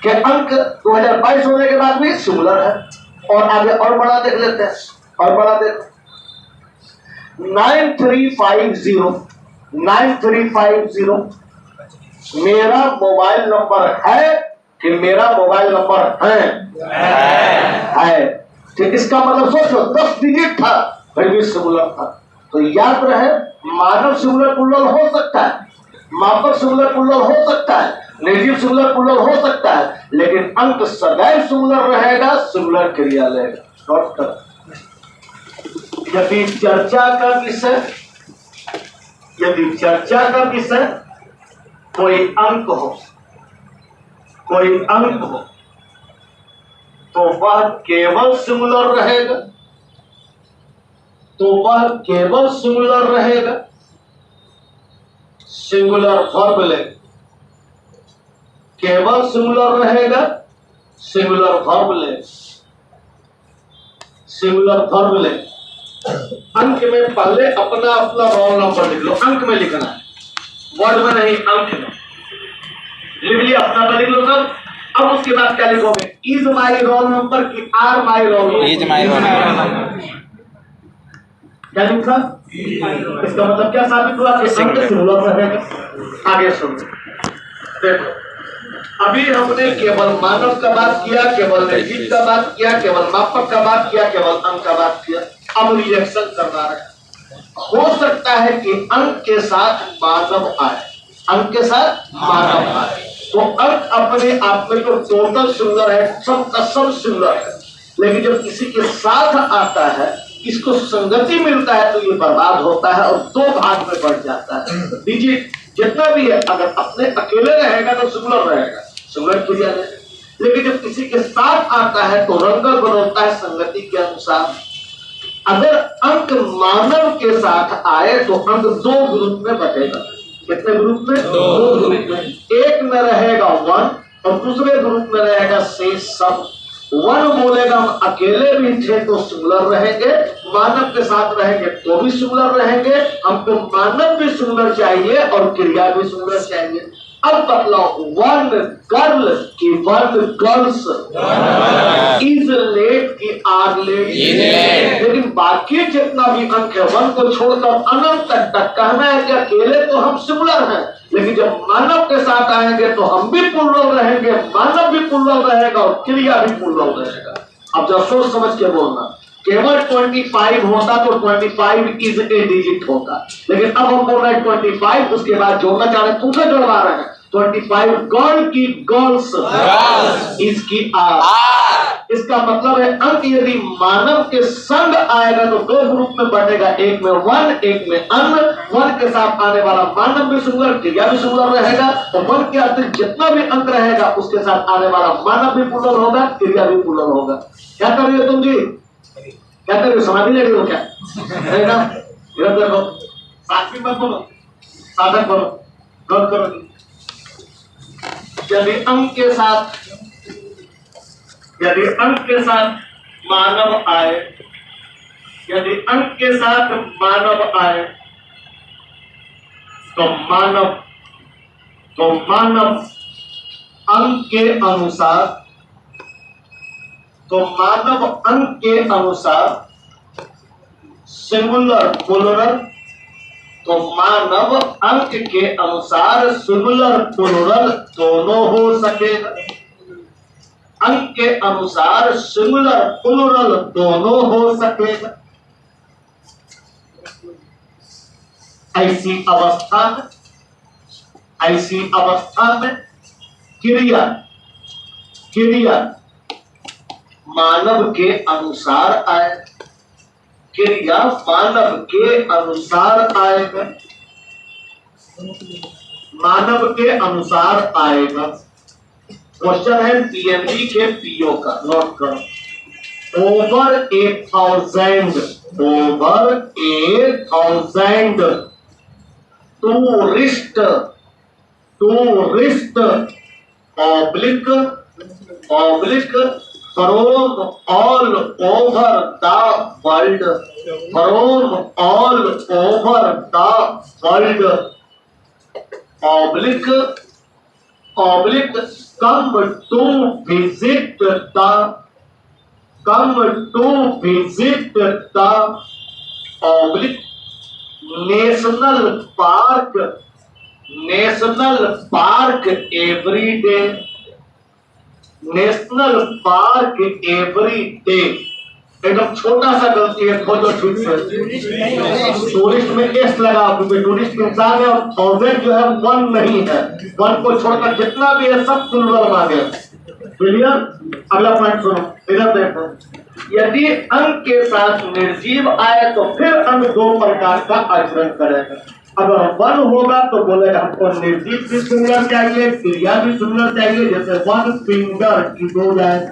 कि अंक 2022 होने के बाद भी सिंगुलर है। और आगे और बड़ा देख लेते हैं, और बड़ा देख 9350 मेरा मोबाइल नंबर है कि मेरा मोबाइल नंबर है। ठीक, इसका मतलब सोचो 10 डिजिट था फिर भी सिंगुलर था। तो याद रहे, मानव सिंगुलर प्लूरल हो सकता है, मापक सिंगुलर प्लूरल हो सकता है, नेगेटिव सिंगुलर प्लूरल हो सकता है, लेकिन अंक सदैव सिंगुलर रहेगा, सिंगुलर क्रिया लेगा। नोट कर, यदि चर्चा का विषय कोई अंक हो, तो वह केवल सिंगुलर रहेगा, सिंगुलर वर्ब ले, केवल सिंगुलर रहेगा, सिंगुलर वर्ब ले। अंक में पहले अपना रोल नंबर लिख लो, अंक में लिखना है, वर्ड में नहीं, अंक में लिख लिया, अपना लिख लो सब। अब उसके बाद क्या लिखोगे, इज माई रोल नंबर की are my roll number, is my roll number, क्या लिखा? इसका मतलब क्या साबित हुआ कि अंक सिंगुलर रहेगा। आगे सुनो, देखो, अभी हमने केवल मानव का बात किया, केवल निर्जीव का बात किया, केवल मापक का बात किया, केवल अंक का बात किया। अब रिएक्शन करना है। हो सकता है कि अंक के साथ मानव आए, तो अंक अपने आप में तो टोटल सिंगुलर है, सब का सब सिंगुलर है, लेकिन जब किसी के साथ आता है, इसको संगति मिलता है, तो ये बर्बाद होता है और दो भाग में बढ़ जाता है। डिजिट जितना भी है, अगर अपने अकेले रहेगा तो सिंगुलर रहेगा, सिंगुलर क्रिया रहेगा, लेकिन जब किसी के साथ आता है तो रंग बदलता है संगति के अनुसार। अगर अंक मानव के साथ आए तो अंक दो ग्रुप में बटेगा। कितने ग्रुप में? दो ग्रुप में। एक में रहेगा वन और दूसरे ग्रुप में रहेगा शेष सब। वन बोलेगा हम अकेले भी थे तो सिंगुलर रहेंगे, मानव के साथ रहेंगे तो भी सिंगुलर रहेंगे, हमको मानव भी सिंगुलर चाहिए और क्रिया भी सिंगुलर चाहिए। अब बतलाओ, वन गर्ल की वन गर्ल्स, इज लेट की आर लेट, लेकिन बाकी जितना भी अंक है वन को छोड़कर अनंत तक कहना है कि अकेले तो हम सिंगुलर हैं, लेकिन जब मानव के साथ आएंगे तो हम भी प्लूरल रहेंगे, मानव भी प्लूरल रहेगा और क्रिया भी प्लूरल रहेगा। अब जब सोच समझ के बोलना, केवल 25 होता तो 25 इज ए डिजिट होता, लेकिन अब हम बोल रहे हैं 25, उसके बाद जोड़ना चाह रहे हैं, तुमसे जोड़वा रहे हैं 25 गर्ल की गर्ल्स, इसकी आर। इसका मतलब है अंक यदि मानव के संग आएगा तो दो ग्रुप में बटेगा, एक में वन, एक में अन। वन के साथ आने वाला मानव भी सिंगुलर, क्रिया भी सिंगुलर रहेगा, और वन के अतिरिक्त जितना भी अंक रहेगा उसके साथ आने वाला मानव भी प्लूरल होगा, क्रिया भी प्लूरल होगा। क्या कर रही हो तुम जी? क्या कर रही हो? समाधि ले रही हो क्या? रहेगा देखो, साक्षी मत बोलो, साधक बोलो, गौर करो। यदि अंक के साथ मानव आए, यदि अंक के साथ मानव आए तो मानव अंक के अनुसार, सिंगुलर प्लूरल, तो मानव अंक के अनुसार सिंगुलर प्लूरल दोनों हो सकेगा। अंक के अनुसार सिंगुलर प्लूरल दोनों हो सकेगा। ऐसी अवस्था में क्रिया मानव के अनुसार आए, क्रिया मानव के अनुसार आएगा, मानव के अनुसार आएगा। क्वेश्चन है पीएनबी के पीओ का, नोट करो। Over 1000 tourist oblique from all over the world, oblique come to visit the oblique national park every day, national park every day, एकदम छोटा सा गलती है, खोजो ठीक से। टूरिस्ट में एस लगा, क्योंकि टूरिस्ट इंसान है और 1000 जो है 1 नहीं है, 1 को छोड़कर जितना भी है सब प्लूरल मांगे। क्लियर? अगला पॉइंट सुनो, इधर देखो। यदि अंक के साथ निर्जीव आए तो फिर अंक 2 प्रकार का आचरण करेगा। अगर 1 होगा तो बोलेगा हमको निर्जीव भी सिंगुलर चाहिए, क्रिया भी सिंगुलर चाहिए, जैसे 1 फिंगर की 2 लाइन।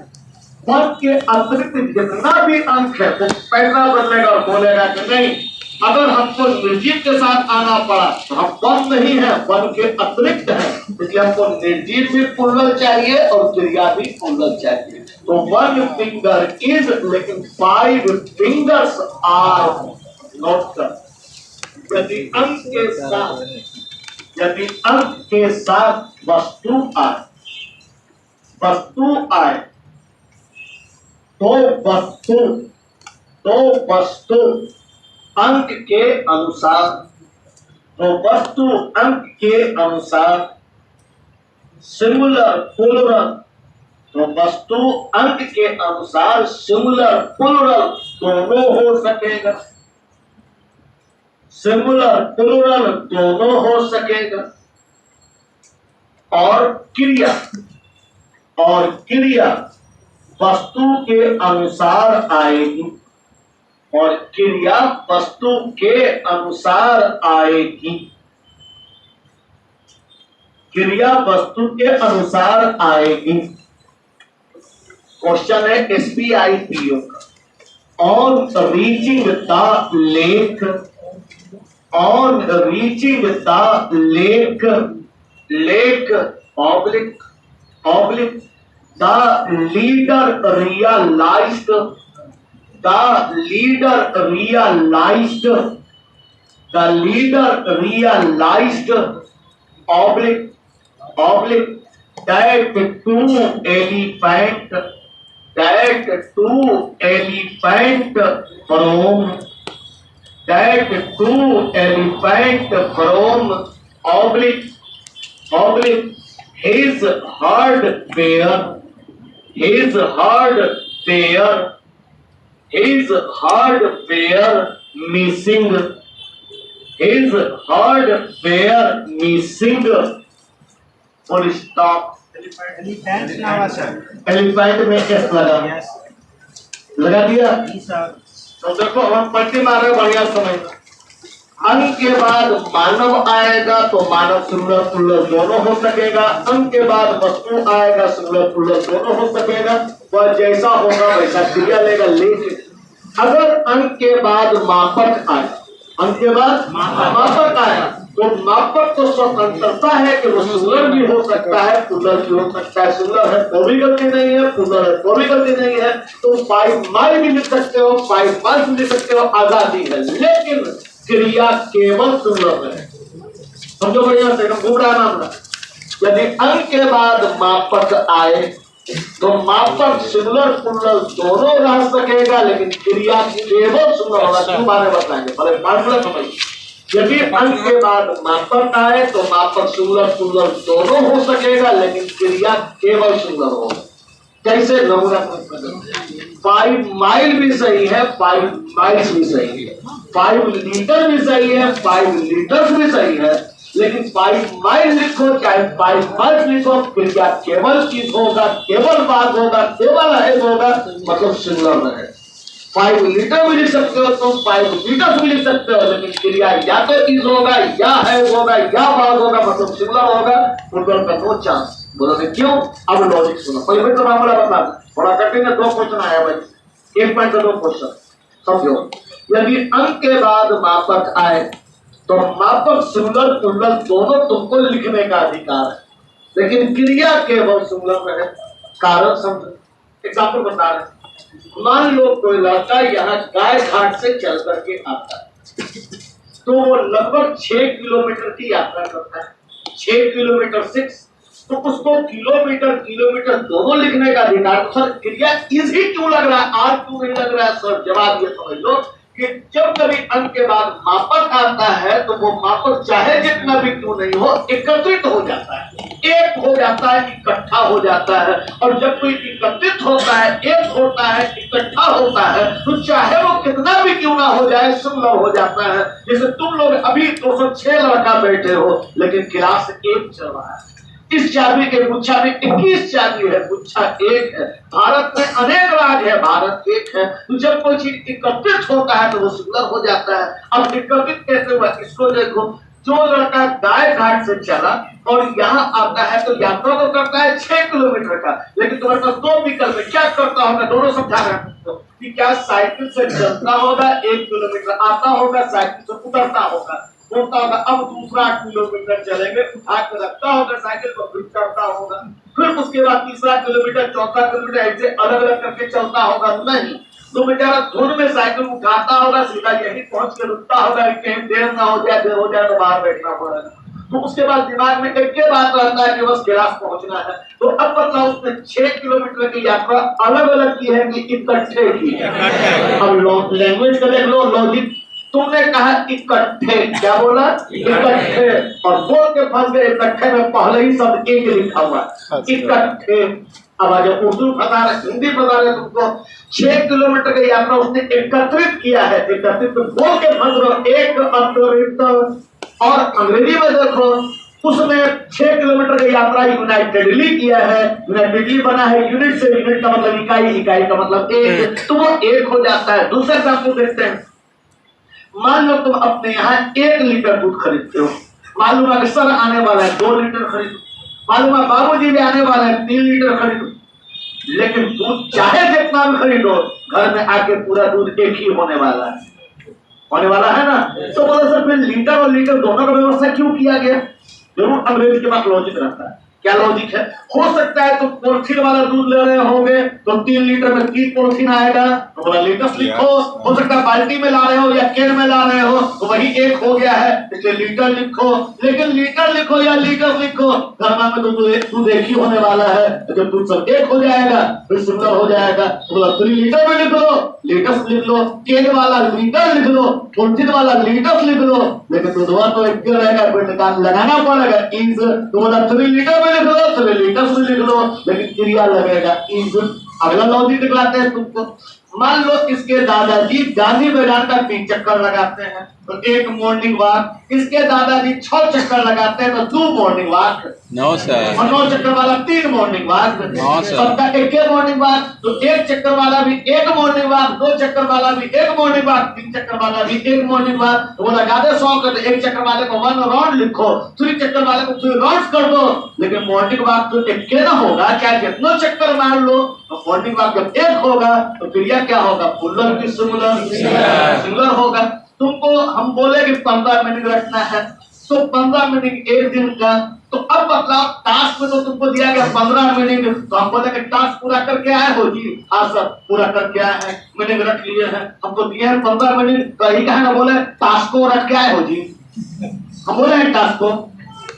1 के अतिरिक्त जितना भी अंक है वो पैसा बदलेगा और बोलेगा कि नहीं, अगर हमको निर्जीव के साथ आना पड़ा तो हम 1 नहीं है, 1 के अतिरिक्त है, इसलिए हमको निर्जीव भी प्लूरल चाहिए और क्रिया भी प्लूरल चाहिए। तो 1 फिंगर इज, लेकिन 5 फिंगर्स आर नॉट। यदि अंक के साथ वस्तु आए तो वस्तु अंक के अनुसार सिंगुलर प्लूरल, तो वस्तु अंक के अनुसार सिंगुलर प्लूरल दोनों हो सकेगा। सिंगुलर प्लूरल दोनों हो सकेगा। और क्रिया वस्तु के अनुसार आएगी, और क्रिया वस्तु के अनुसार आएगी। क्रिया वस्तु के अनुसार आएगी। क्वेश्चन है SBIPO का। On reaching the lake, on reaching the lake oblique the leader realized oblique that two elephant from oblique his hardware missing, full stop। Elephant में एस लगा दिया। तो देखो हम पट्टी मारे, बढ़िया समझना। अंक के बाद मानव आएगा तो मानव सिंगुलर प्लूरल दोनों हो सकेगा। अंक के बाद वस्तु आएगा, सिंगुलर प्लूरल दोनों हो सकेगा। वह जैसा होगा वैसा क्रिया लेगा। लेकिन अगर अंक के बाद मापक आए, अंक के बाद मापक आए, तो मापक तो स्वतंत्रता है कि वो सिंगुलर भी हो सकता है, प्लूरल भी हो सकता है। सिंगुलर है तो भी गलती नहीं है, प्लूरल है तो भी गलती नहीं है। तो 5 माइल भी लिख सकते हो, 5 माइल भी लिख सकते हो, आजादी है। लेकिन क्रिया केवल सिंगुलर है। समझो बढ़िया से, घूम रहा मामला। यदि अंक के बाद मापक आए तो मापक सिंगुलर प्लूरल दोनों रह सकेगा, लेकिन क्रिया केवल सिंगुलर होगा। क्यों बारे बताएंगे, पहले मामला समझिए। यदि अंक के बाद मापक आए तो मापक सिंगुलर प्लूरल दोनों हो सकेगा, लेकिन क्रिया केवल सिंगुलर होगा। कैसे? नमूना 5 माइल भी सही है, 5 माइल्स भी सही है, 5 लीटर भी सही है, 5 लीटर्स भी सही है। लेकिन 5 माइल लिखो चाहे 5 माइल्स लिखो, क्रिया केवल चीज होगा, केवल बात होगा, केवल है होगा, मतलब सिंगुलर है। 5 लीटर भी लिख सकते हो तुम, 5 लीटर भी लिख सकते हो, लेकिन क्रिया या तो इज होगा, या है होगा, या बात होगा, मतलब सिंगुलर होगा। प्लूरल का नो चांस। बोलोगे क्यों? अब लॉजिक सुनो। पहले तो मामला बता, थोड़ा कठिन है। 2 क्वेश्चन आया भाई, 1 पॉइंट से 2 क्वेश्चन समझो। यदि अंक के बाद मापक आए तो मापक सिंगुलर प्लूरल दोनों तुमको लिखने का अधिकार है, लेकिन क्रिया केवल सिंगुलर में है। कारण समझो। एग्जाम्पल बता रहे। मान लो कोई लड़का यहाँ गाय घाट से चल करके आता है, तो वो लगभग 6 किलोमीटर की यात्रा करता है। 6 किलोमीटर 6, तो उसको किलोमीटर दोनों लिखने का अधिकार। तो सर क्रिया इज ही क्यों लग रहा है, आर क्यों नहीं लग रहा है? सर जवाब ये समझ लो कि जब कभी अंक के बाद मापक आता है तो वो मापक चाहे जितना भी क्यों नहीं हो एकत्रित हो जाता है। एक हो जाता है, इकट्ठा हो जाता है। और जब कोई एकत्रित होता है, एक होता है, इकट्ठा होता है, तो चाहे वो कितना भी क्यों ना हो जाए, सुंदर हो जाता है। जैसे तुम लोग अभी 206 लड़का बैठे हो, लेकिन क्लास एक चल रहा है। इस चाबी के गुच्छा में 21 चाबी है, गुच्छा एक है। भारत में अनेक राज है, भारत एक है। तो जब कोई चीज एकत्रित होता है तो वो सुंदर हो जाता है। अब एकत्रित कैसे हुआ, इसको देखो। जो लड़का गाय घाट से चला और यहाँ आता है तो यात्रा तो करता है 6 किलोमीटर का, लेकिन तुम्हारे पास दो विकल्प है, क्या करता होगा, दोनों समझा रहे हैं कि क्या साइकिल से चलता होगा 1 किलोमीटर, आता होगा साइकिल से उतरता होगा, बोलता होगा अब दूसरा किलोमीटर चलेंगे, उठा के रखता होगा साइकिल को, फिर चढ़ता होगा, फिर उसके बाद तीसरा किलोमीटर, चौथा किलोमीटर, ऐसे अलग अलग करके चलता होगा। नहीं, तो बेचारा धुन में साइकिल उठाता होगा, सीधा यही पहुंच के रुकता होगा, कहीं देर ना हो जाए, देर हो जाए तो बाहर बैठना पड़ेगा। तो उसके बाद दिमाग में एक ही बात रहता है कि बस क्लास पहुंचना है। तो अब बताओ, उसने 6 किलोमीटर की यात्रा अलग अलग की है कि इकट्ठे की है। अब लैंग्वेज का देख लो, लॉजिक। तुमने कहा इकट्ठे, क्या बोला, इकट्ठे, और बोल के फंस गए। इकट्ठे में पहले ही शब्द एक लिखा हुआ है, इकट्ठे। अब आज उर्दू फंसा रहे, हिंदी फंसा रहे तुमको। 6 किलोमीटर की यात्रा उसने एकत्रित किया है, एकत्रित बोल के फंस रहे, एक अंतरित। और अंग्रेजी में देखो, उसने 6 किलोमीटर की यात्रा यूनाइटेडली किया है। यूनाइटेडली बना है, यूनिट से, यूनिट का मतलब इकाई, इकाई का मतलब एक, तो वो एक हो जाता है। दूसरा एग्जाम्पल देखते हैं। मान लो तुम अपने यहाँ 1 लीटर दूध खरीदते हो, मालूम है सर आने वाला है 2 लीटर खरीदो, मालूम है बाबूजी भी आने वाला है 3 लीटर खरीदो, लेकिन दूध चाहे जितना भी खरीदो, घर में आके पूरा दूध एक ही होने वाला है ना। तो बोले सर फिर लीटर और लीटर दोनों का व्यवस्था क्यों किया गया? जरूर अंग्रेज के पास लॉजिक रहता है। क्या लॉजिक है? हो सकता है तुम पॉलिथीन वाला दूध ले रहे होंगे तो 3 लीटर में 3 पॉलिथीन आएगा, तो बोला लीटर्स लिखो। हो सकता है बाल्टी में ला रहे हो या केन में ला रहे हो तो वही एक हो गया है, इसलिए लीटर लिखो। लेकिन लीटर लिखो या लीटर्स लिखो, धर्मा में तो दूध एक ही होने वाला है। जब दूध सब एक हो जाएगा फिर सुंदर हो जाएगा। तो बोला 3 लीटर में लिख लो, लीटर्स लिख लो, केन वाला लीटर लिख लो, पॉलिथीन वाला लीटर्स लिख लो, लेकिन दूधवा तो एक रहेगा, फिर लगाना पड़ेगा इज। तो बोला 3 लीटर लिख लो, 3 लीटर से लिख लो, लेकिन क्रिया लगेगा इज। अगला लॉजिक दिखलाते हैं तुमको। मान लो इसके दादाजी गांधी मैदान का 3 चक्कर लगाते हैं तो 1 मॉर्निंग वॉक, इसके दादाजी 6 चक्कर लगाते हैं तो 2 मॉर्निंग वॉक। No sir. और 9 चक्कर वाला 3 मॉर्निंग वॉक। No sir. सबका 1 मॉर्निंग वॉक, तो 1 चक्कर वाला भी 1 मॉर्निंग वॉक, 2 चक्कर वाला भी 1 मॉर्निंग वॉक, 3 चक्कर वाला भी 1 मॉर्निंग वॉक। तो बोला ज्यादा शौक है तो 1 चक्कर वाले को 1 राउंड लिखो, 3 चक्कर वाले को 3 राउंड कर दो, लेकिन मॉर्निंग वॉक तो एक ना होगा, चाहे जितना चक्कर मार लो। तो मॉर्निंग वॉक जब 1 होगा तो क्रिया क्या होगा, पुल्लर की सिंगुलर होगा। तुमको हम बोले कि 15 मिनट रखना है, तो 15 मिनट 1 दिन का। तो अब बतलाओ, टास्क में तो तुमको दिया गया 15 मिनट, तो हम बोले कि टास्क पूरा करके आए हो जी? हाँ सर पूरा करके आए हैं, मिनट रख लिए हैं, हमको दिए हैं 15 मिनट, तो यही कहा ना, बोले टास्क को रख के आए हो जी? हम बोले हैं टास्क को,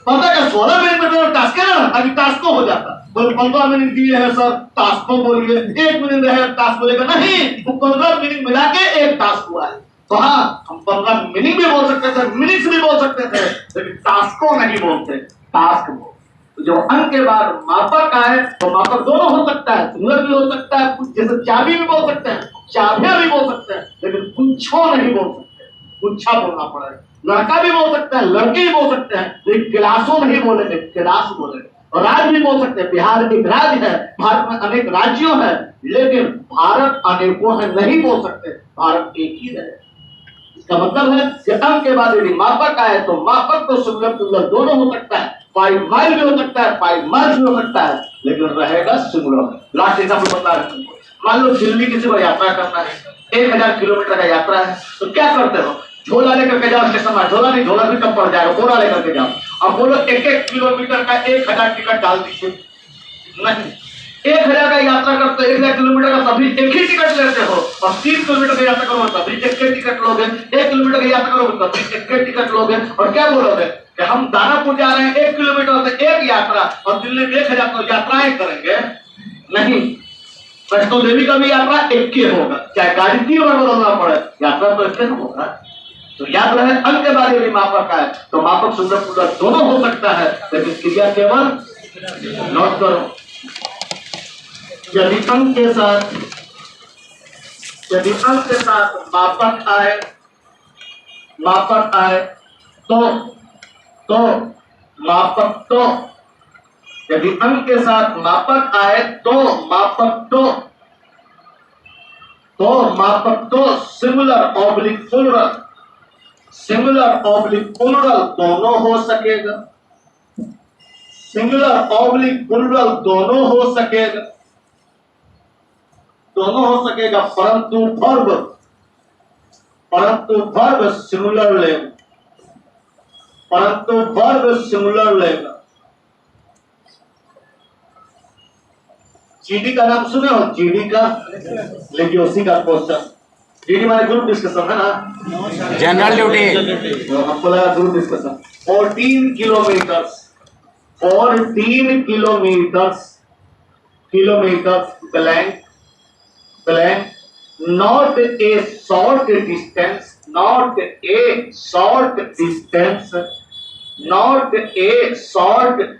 पता क्या 16 मिनट में तो टास्क है ना, अभी टास्क को हो जाता। बोले 15 मिनट दिए हैं सर, टास्क को बोलिए। 1 मिनट रहे टास्क बोलेगा नहीं, तो 15 मिनट मिला के 1 टास्क हुआ है। तो हाँ, हम 15 मिनट भी बोल सकते थे, मिनट्स भी बोल सकते थे, लेकिन टास्क को नहीं बोलते, टास्क बोल। तो जो अंक के बाद मापक आए तो मापक दोनों हो सकता है, सिंगुलर भी हो सकता है, जैसे चाबी भी बोल सकते हैं, चाबियां भी बोल सकते हैं, लेकिन गुच्छो नहीं बोल सकते, गुच्छा बोलना पड़ेगा। लड़का भी बोल सकता है, लड़की भी बोल सकते हैं, लेकिन क्लासों नहीं बोलेंगे, क्लास बोलेंगे। और राज्य भी बोल सकते हैं, बिहार एक राज्य है, भारत में अनेक राज्यों हैं, लेकिन भारत अनेकों है, नहीं बोल सकते, भारत एक ही है। इसका मतलब है कि अंक के बाद यदि मापक आए तो मापक तो सिंगुलर प्लूरल दोनों हो सकता है, 5 माइल भी हो सकता है, 5 माइल्स भी हो सकता है, लेकिन रहेगा सिंगुलर। लास्ट एग्जांपल बता रहे हैं। मान लो दिल्ली किसी को यात्रा करना है, 1000 किलोमीटर का यात्रा है, तो क्या करते हो? झोला लेकर के जाओ स्टेशन में, झोला नहीं, झोला भी कम पड़ जाएगा, बोरा लेकर के जाओ। अब बोलो 1-1 किलोमीटर का 1000 टिकट डाल दीजिए। नहीं, 1000 का यात्रा करते 1000 किलोमीटर का तभी एक ही टिकट लेते हो, और 3 किलोमीटर की यात्रा करोगे तभी एक ही टिकट लोगे, 1 किलोमीटर की यात्रा करोगे तभी एक ही टिकट लोगे। और क्या बोलोगे कि हम दानापुर जा रहे हैं 1 किलोमीटर से 1 यात्रा, और दिल्ली में 1000 तो यात्राएं करेंगे? नहीं, वैष्णो देवी का भी यात्रा एक ही होगा, चाहे गाड़ी 3 बार बदलना पड़े, यात्रा तो एक ही होगा। तो याद रहे, अंक के बाद यदि मापक आए तो मापक सिंगुलर प्लूरल दोनों हो सकता है, लेकिन क्रिया केवल नोट करो। यदि अंक के साथ मापक आए तो मापक तो, यदि अंक के साथ मापक आए तो मापक तो सिंगुलर ऑब्लिक प्लूरल दोनों हो सकेगा, सिंगुलर ऑब्लिक प्लूरल दोनों हो सकेगा, परंतु वर्ब सिंगुलर लेगा, जीडी का नाम सुने हो? जीडी का लेकिन उसी का क्वेश्चन, जीडी हमारे ग्रुप डिस्कशन है ना, जनरल ड्यूटी। तो हमको लगा group discussion. 14 kilometre blank not a short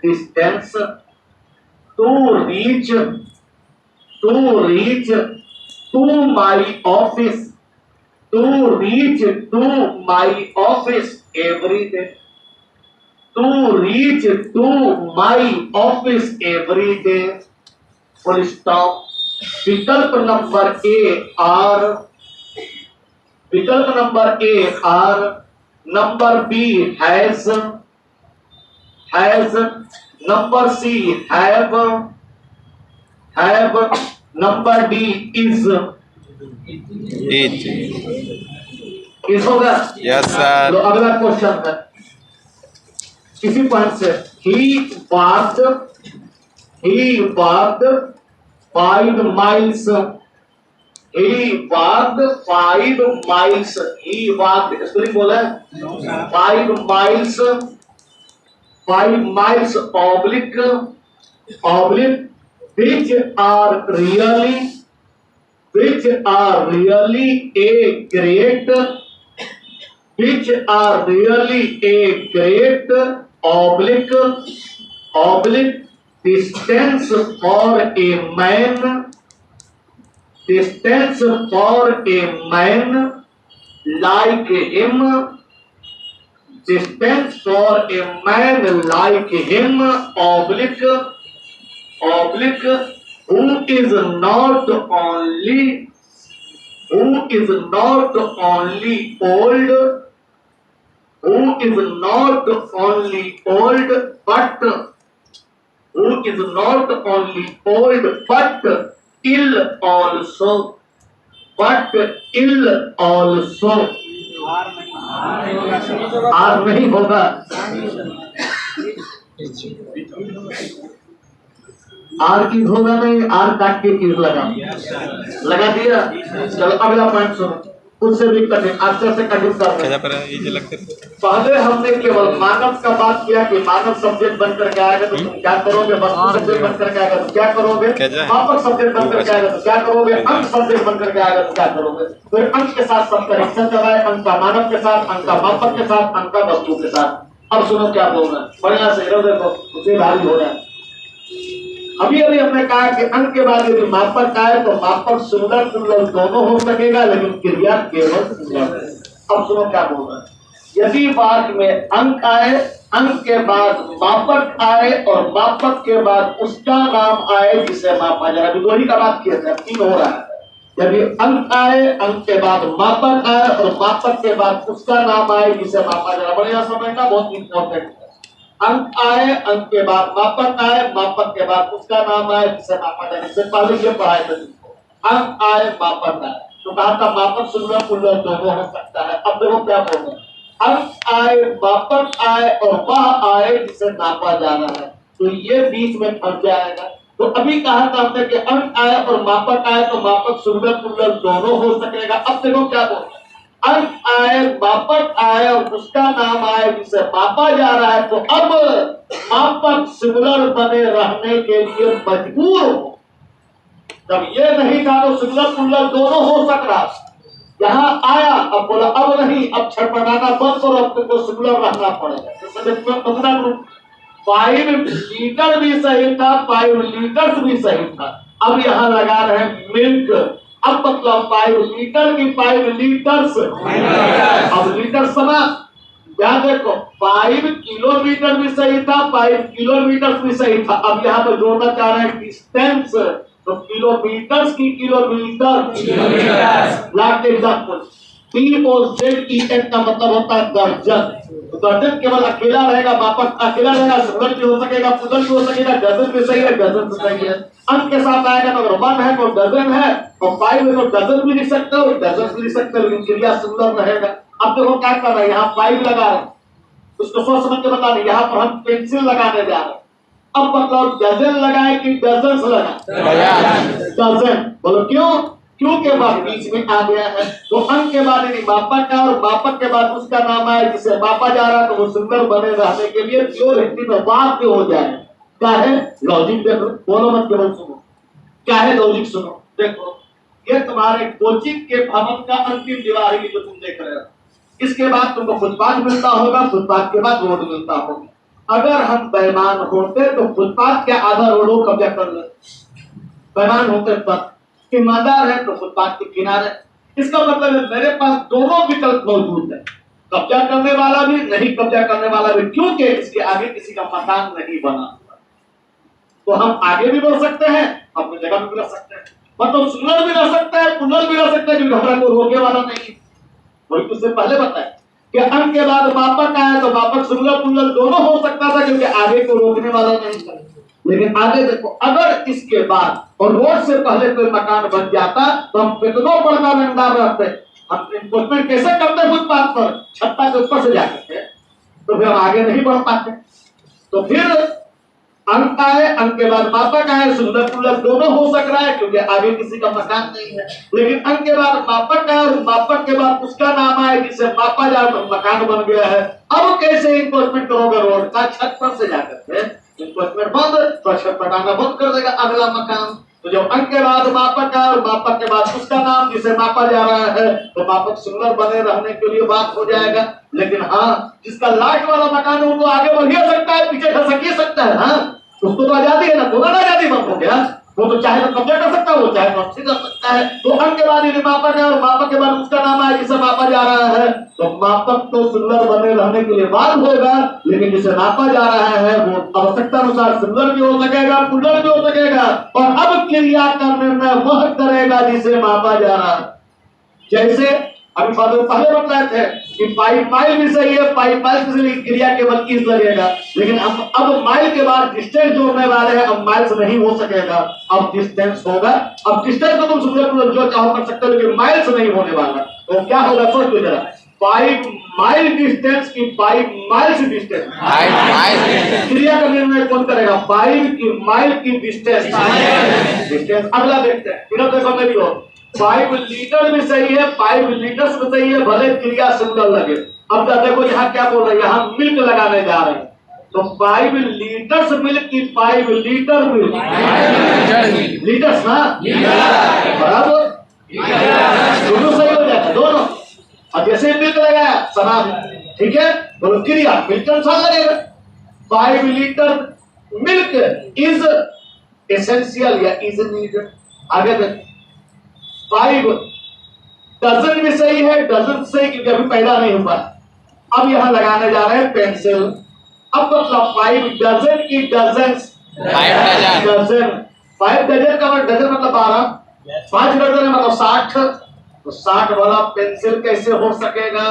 distance to reach to my office every day, full stop। विकल्प number A are, number B has, number C have, number D is होगा। Yes sir. तो अगला question है इसी point से, ही walked 5 miles, spelling बोला है 5 miles oblique which are really a great oblique distance for a man like him, oblique who is not only old but ill also, are नहीं होगा, are की होगा नहीं, आर काट के चीज लगा दिया। चलो अगला पॉइंट सुनो, उससे भी कठिन, अक्षर से कठिन पहले हमने केवल मानव का बात किया कि मानव सब्जेक्ट बनकर के आएगा तो तुम क्या करोगे, वस्तु सब्जेक्ट बनकर के आएगा तो क्या करोगे, मापक सब्जेक्ट बनकर के आएगा तो क्या करोगे, अंक सब्जेक्ट बनकर के आएगा तो क्या करोगे। फिर अंक के साथ सब करेक्शन कराए, अंक का मानव के साथ, अंक का मापक के साथ, अंक का वस्तु के साथ। अब सुनो क्या बोल रहे हैं, बढ़िया से देखो, उसे भारी हो रहा है। अभी हमने कहा कि अंक के बाद यदि मापक आए तो मापक सिंगुलर प्लूरल दोनों हो सकेगा, लेकिन क्रिया केवल सिंगुलर। अब सुनो क्या बोल रहा है, यदि वाक्य में अंक आए, अंक के बाद मापक आए और मापक के बाद उसका नाम आए जिसे मापा जाए। अभी दो ही का बात किया था, 3 हो रहा है। यदि अंक आए, अंक के बाद मापक आए और मापक के बाद उसका नाम आए जिसे मापा जाए। बढ़िया समझना, बहुत इंपॉर्टेंट है। अंक आए, अंक के बाद मापक आए, मापक के बाद उसका नाम आए जिसे मापा जाए। इससे पहले ये पढ़ाए थे, अंक आए मापक आए, तो कहा था मापक सिंगुलर प्लूरल दोनों हो सकता है। अब देखो क्या बोल रहे हैं, अंक आए, मापक आए और वह आए जिसे नापा जा रहा है, तो ये बीच में फंस जाएगा। तो अभी कहा था हमने कि अंक आए और मापक आए तो मापक सिंगुलर प्लूरल दोनों हो सकेगा। अब देखो क्या बोल रहे हैं, अंक आए, मापक आए और उसका नाम आए जिसे मापा जा रहा है, तो अब मापक सिंगुलर बने रहने के लिए मजबूर हो। जब ये नहीं था तो सिंगुलर प्लूरल दोनों हो सक रहा, यहाँ आया, अब बोला अब नहीं, अब छटपटाना बंद करो, अब तुमको सिंगुलर रहना पड़ेगा। दूसरा ग्रुप 5 लीटर भी सही था, 5 लीटर्स भी सही था। अब यहाँ लगा रहे हैं मिल्क। अब मतलब 5 लीटर की 5 लीटर्स। अब लीटर समाप्त। यहाँ देखो 5 किलोमीटर भी सही था, 5 किलोमीटर भी सही था। अब यहाँ पे जोड़ना चाह रहे हैं डिस्टेंस, तो किलोमीटर्स की किलोमीटर। लास्ट एग्जाम्पल DOZEN का मतलब होता है दर्जन। तो दर्जन केवल अकेला रहेगा, वापस अकेला रहेगा, सिंगल भी हो सकेगा, पुजल भी हो सकेगा, डजन भी सही है, डजन भी सही है। अंक के साथ आएगा तो अगर 1 है तो डजन है, और 5 है तो डजन भी लिख सकते हो, डजन भी लिख सकते हो, लेकिन क्रिया सिंगुलर रहेगा। अब देखो क्या कर रहे हैं, यहाँ 5 लगा रहे हैं, उसको सोच समझ के बता रहे, यहाँ पर हम पेंसिल लगाने जा रहे हैं। अब मतलब डजन लगाए कि डजन लगाए? डजन। बोलो क्यों? क्यों के बाद बीच में आ गया है, तो अंक के बाद यदि मापक का और मापक के बाद उसका नाम आए जिसे मापा जा रहा है, तो वो सिंगल बने रहने के लिए प्योर हिंदी में वाक्य हो जाए। क्या है लॉजिक? देखो, बोलो मत, केवल सुनो। क्या है लॉजिक? सुनो। देखो, ये तुम्हारे कोचिंग के भवन का अंतिम दीवार है जो तुम देख रहे हो। इसके बाद तुमको फुटपाथ मिलता होगा, फुटपाथ के बाद रोड मिलता होगा। अगर हम बेईमान होते तो फुटपाथ के आधा रोड कब्जा कर ले। बेईमान होते तब, ईमानदार है तो फुटपाथ के किनारे। इसका मतलब है मेरे पास दोनों विकल्प मौजूद है, कब्जा करने वाला भी, नहीं कब्जा करने वाला भी, क्योंकि इसके आगे किसी का मकान नहीं बना हुआ। तो हम आगे भी बढ़ सकते हैं, अपनी जगह भी रह सकते हैं, मतलब सिंगल भी रह सकता है, पुनल भी रह सकता है, क्योंकि हमारा कोई रोके वाला नहीं। वही तुझसे पहले बताया कि अंक के बाद मापक आया तो मापक सिंगल पुनल दोनों हो सकता था, क्योंकि आगे को रोकने वाला नहीं था। लेकिन आगे देखो, अगर इसके बाद और रोड से पहले कोई मकान बन जाता तो हम कितनों बड़ा रंगदार रहते। हम इन्फोर्समेंट कैसे करते फुटपाथ पर? छत्ता के ऊपर से जाते थे, तो फिर हम आगे नहीं बढ़ पाते। तो फिर अंक आए, अंक के बाद मापक आए, सुंदर पुलर दोनों हो सक रहा है, क्योंकि आगे किसी का मकान नहीं है। लेकिन अंक के बाद मापक आए और मापक के बाद उसका नाम आए जिसे मापा जाए, तो मकान बन गया है। अब कैसे इन्फोर्समेंट करोगे? रोड का छत पर से जाकर के इन्फोर्समेंट बंद, तो छत पटाना बंद कर देगा अगला मकान। तो जब अंक के बाद मापक आए और मापक के बाद उसका नाम जिसे मापा जा रहा है, तो मापक सुंदर बने रहने के लिए बात हो जाएगा। लेकिन हाँ, जिसका लास्ट वाला मकान है वो आगे बढ़ ही सकता है, पीछे खसक ही सकता है। हाँ, उसको तो आजादी है ना, दोनों आजादी बंद हो गया। वो तो चाहे तो कब्जा कर सकता है, वो चाहे तो वापसी कर सकता है। तो अंक के बाद यदि मापक है और मापक के बाद उसका नाम आए जिसे मापा जा रहा है, तो मापक तो सुंदर बने रहने के लिए बात होगा, लेकिन जिसे नापा जा रहा है वो आवश्यकता अनुसार सुंदर भी हो सकेगा, पुनर भी हो सकेगा, और अब क्रिया का निर्णय वह करेगा जिसे मापा जा रहा है। जैसे अभी पहले बताए थे कि 5 माइल भी सही है, 5 माइल से क्रिया केवल इज लगेगा, लेकिन अब माइल के बाद डिस्टेंस जोड़ने वाले हैं, अब माइल्स नहीं हो सकेगा, अब डिस्टेंस होगा। अब डिस्टेंस को तुम सुंदर जो चाहो कर सकते हो, लेकिन माइल्स नहीं होने वाला। तो क्या होगा सोच लो जरा, 5 माइल डिस्टेंस की 5 माइल्स डिस्टेंस। क्रिया का निर्णय कौन करेगा? 5 की माइल की डिस्टेंस। अगला देखते हैं, इधर देखो मेरी ओर। 5 लीटर भी सही है, 5 लीटर्स भी सही है, भले क्रिया सिंगल लगे। अब देखो यहाँ क्या बोल रहे हैं, यहाँ मिल्क लगाने जा रहे हैं, तो 5 लीटर्स मिल्क की 5 लीटर मिल्क। लीटर्स ना बराबर, दोनों सही हो जाएगा, दोनों। और जैसे मिल्क लगाया समाज, ठीक है, तो क्रिया मिल्क अनुसार लगेगा। 5 लीटर मिल्क इज एसेंशियल या इज नीडेड। आगे देखो, 5 डजन भी सही है, डजन सही क्योंकि अभी पैदा नहीं हुआ। अब यहां लगाने जा रहे हैं पेंसिल। अब मतलब 5 डजन की डजन, 5 डजन का डजन मतलब 12, 5 डजन मतलब 60। तो 60 वाला पेंसिल कैसे हो सकेगा?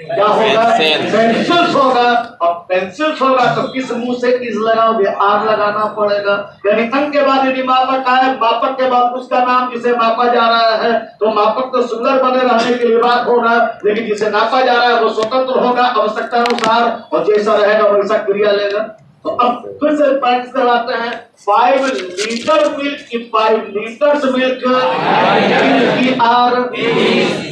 क्या होगा? पेंसिल्स होगा। और पेंसिल्स होगा तो किस मुंह से इस लगाओगे? आर लगाना पड़ेगा। यानी अंक के बाद यदि मापक आए, मापक के बाद उसका नाम जिसे मापा जा रहा है, तो मापक तो सुंदर बने रहने के लिए बात होगा, लेकिन जिसे नापा जा रहा है वो स्वतंत्र होगा आवश्यकता अनुसार, और जैसा रहेगा वैसा क्रिया लेगा। तो अब फिर से प्रैक्टिस करवाते हैं। 5 लीटर मिल्क की 5 लीटर्स मिल्क की आर,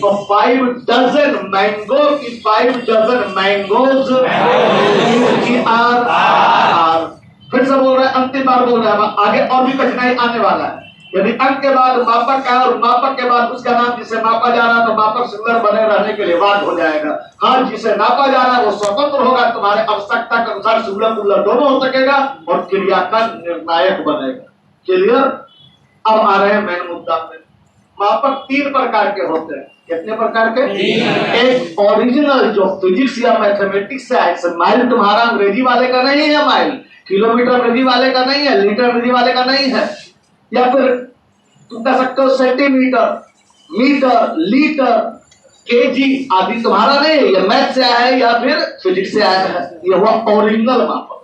और 5 डजन मैंगो की 5 डजन मैंगोज की आर। फिर से बोल रहे हैं, अंतिम बार बोल रहे हैं, आगे और भी कठिनाई आने वाला है। यदि अंक के बाद मापक का और मापक के बाद उसका नाम जिसे मापा जा रहा है तो मापक सिंगुलर बने रहने के लिए बात हो जाएगा। हाँ, जिसे नापा जा रहा है वो स्वतंत्र होगा, तुम्हारे आवश्यकता के अनुसार सिंगुलर प्लूरल दोनों हो सकेगा और क्रिया का निर्णायक बनेगा। क्लियर? अब आ रहे हैं मेन मुद्दा पे। मापक 3 प्रकार के होते हैं। कितने प्रकार के? एक ओरिजिनल जो फिजिक्स या मैथमेटिक्स से है। माइल तुम्हारा अंग्रेजी वाले का नहीं है, माइल किलोमीटर अंग्रेजी वाले का नहीं है, लीटर अंग्रेजी वाले का नहीं है, या फिर तुम कह सकते हो सेंटीमीटर, मीटर, लीटर, केजी आदि तुम्हारा नहीं है। यह मैथ से आया है या फिर फिजिक्स से आया है। यह हुआ ओरिजिनल मापक।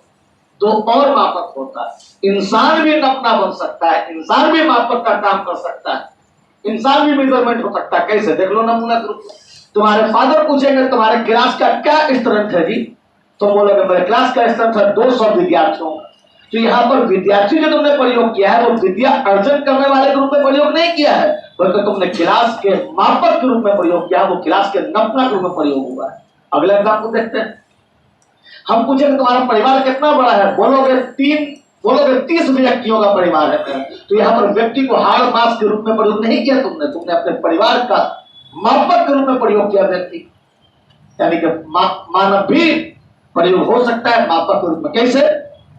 दो और मापक होता है। इंसान भी नपना बन सकता है, इंसान भी मापक का काम कर सकता है, इंसान भी मेजरमेंट हो सकता है। कैसे? देख लो नमूना के रूप में। तुम्हारे फादर पूछेंगे तुम्हारे क्लास का क्या स्ट्रेंथ है जी, तो बोलोगे मेरे क्लास का स्ट्रेंथ है 200 विद्यार्थियों का। तो यहाँ पर विद्यार्थी जो तुमने प्रयोग किया है वो विद्या अर्जन करने वाले के रूप में प्रयोग नहीं किया है, बल्कि तुमने क्लास के मापक के रूप में प्रयोग किया, वो क्लास के नपना के रूप में प्रयोग हुआ है। अगले एग्जाम को देखते हैं। हम पूछेंगे तुम्हारा परिवार कितना बड़ा है, बोलोगे 30 व्यक्तियों का परिवार है मेरा। तो यहाँ पर व्यक्ति को हार्ड मास के रूप में प्रयोग नहीं किया तुमने अपने परिवार का मापक के रूप में प्रयोग किया व्यक्ति। यानी कि मानव भी प्रयोग हो सकता है मापक के रूप में। कैसे?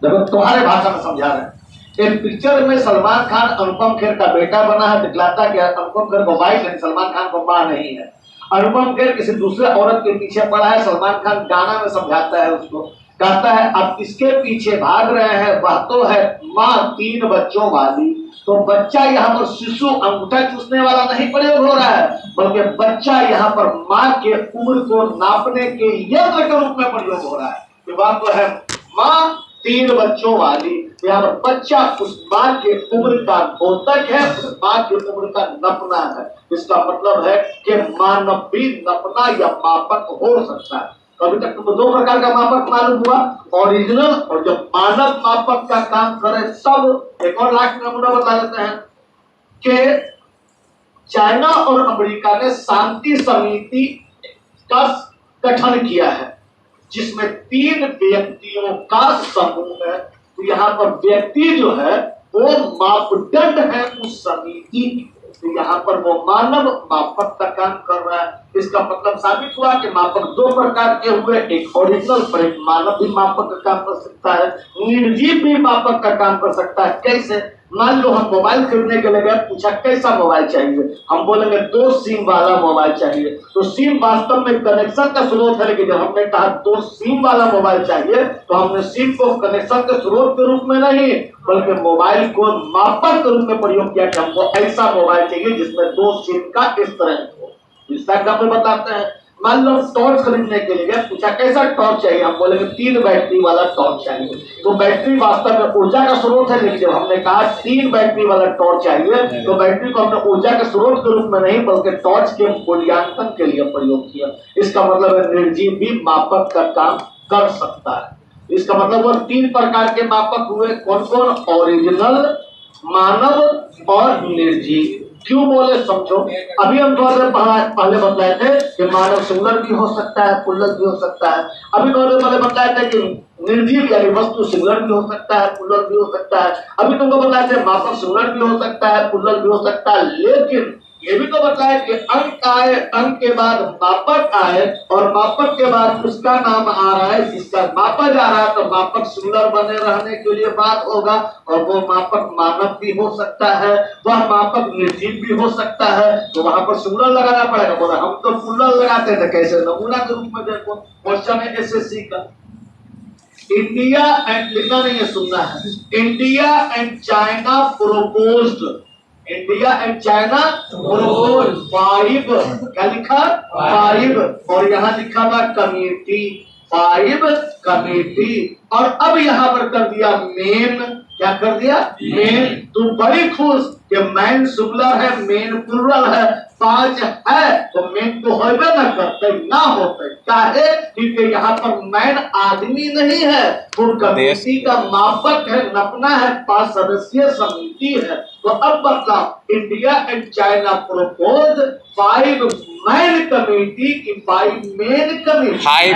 देखो तुम्हारे भाषा में समझा रहे हैं। एक पिक्चर में सलमान खान अनुपम खेर का बेटा बना है, दिखलाता कि अनुपम खेर को वाइफ है, सलमान खान को मां नहीं है। अनुपम खेर किसी दूसरे औरत के पीछे पड़ा है, सलमान खान गाना में समझाता है उसको, कहता है अब इसके पीछे भाग रहे हैं, वह तो है माँ 3 बच्चों वाली। तो बच्चा यहाँ पर शिशु अंगूठा चूसने वाला नहीं प्रयोग हो रहा है, बल्कि बच्चा यहाँ पर माँ के उम्र को नापने के यंत्र के रूप में प्रयोग हो रहा है। वह तो है माँ 3 बच्चों वाली। यहाँ पर बच्चा उस माँ के उम्र का बोधक है, उस माँ की उम्र का नपना है। इसका मतलब है कि मानव भी नपना या मापक हो सकता है। अभी तक तुमको 2 प्रकार का मापक मालूम हुआ, ओरिजिनल और जब मानव मापक का काम करे तब। एक और लास्ट नमूना बता देते हैं कि चाइना और अमेरिका ने शांति समिति का गठन किया है, जिसमें 3 व्यक्तियों का समूह है। तो यहाँ पर व्यक्ति जो है वो मापदंड है उस समिति की। तो यहाँ पर वो मानव मापक का काम कर रहा है। इसका मतलब साबित हुआ कि मापक 2 प्रकार के हुए, एक ओरिजिनल पर एक मानव भी मापक का काम कर सकता है, निर्जीव भी मापक का काम कर सकता है। कैसे? मान लो हम मोबाइल खरीदने के लिए गए, पूछा कैसा मोबाइल चाहिए, हम बोलेंगे 2 सिम वाला मोबाइल चाहिए। तो सिम वास्तव में कनेक्शन का स्रोत है, लेकिन जब हमने कहा 2 सिम वाला मोबाइल चाहिए तो हमने सिम को कनेक्शन के स्रोत के रूप में नहीं, बल्कि मोबाइल को मापक के रूप में प्रयोग किया कि हमको ऐसा मोबाइल चाहिए जिसमें 2 सिम का स्ट्रेंथ हो। इसका एग्जाम्पल बताते हैं। मान लो टॉर्च खरीदने के लिए पूछा कैसा टॉर्च चाहिए, हम बोलेंगे 3 बैटरी वाला टॉर्च चाहिए। तो बैटरी वास्तव में ऊर्जा का स्रोत है, लेकिन जब हमने कहा 3 बैटरी वाला टॉर्च चाहिए तो बैटरी को हमने ऊर्जा के स्रोत के रूप में नहीं बल्कि टॉर्च के मूल्यांकन के लिए प्रयोग किया। इसका मतलब है निर्जीव भी मापक का काम कर सकता है। इसका मतलब वो 3 प्रकार के मापक हुए। कौन कौन? ओरिजिनल, मानव और निर्जीव। क्यों बोले समझो। अभी हम थोड़ा देर पहले बताए थे कि मानव सिंगुलर भी हो सकता है, प्लूरल भी हो सकता है। अभी थोड़ा देर पहले बताए थे कि निर्जीव यानी वस्तु सिंगुलर भी हो सकता है, प्लूरल भी हो सकता है। अभी तुमको बताए थे मापक सिंगुलर भी हो सकता है, प्लूरल भी हो सकता है। लेकिन ये भी तो बताया कि अंक आए, अंक के बाद मापक आए और मापक के बाद उसका नाम आ रहा है जिसका मापा जा रहा है, तो मापक सिंगुलर बने रहने के लिए बात होगा। और वो मापक मानव भी हो सकता है, वह मापक निर्जीव भी हो सकता है। तो वहां पर सिंगुलर लगाना पड़ेगा। बोला हम तो प्लूरल लगाते थे, कैसे? नमूना के रूप में देखो, क्वेश्चन है एसएससी का। इंडिया एंड, लिखना नहीं है सुनना है। India and China proposed, India and China propose 5, क्या लिखा? 5। और यहाँ लिखा था कमेटी, 5 कमेटी। और अब यहाँ पर कर दिया मेन। क्या कर दिया? मेन। तू बड़ी खुश कि मैन सिंगुलर है, मेन प्लूरल है, 5 है, तो मेन तो होबे न करते, ना होते। काहे? क्योंकि यहाँ पर मैन आदमी नहीं है, वो कमेटी का मापक है, नपना है, 5 सदस्यीय समिति है। तो अब बताओ, India and China propose 5 man committee की by main committee? Five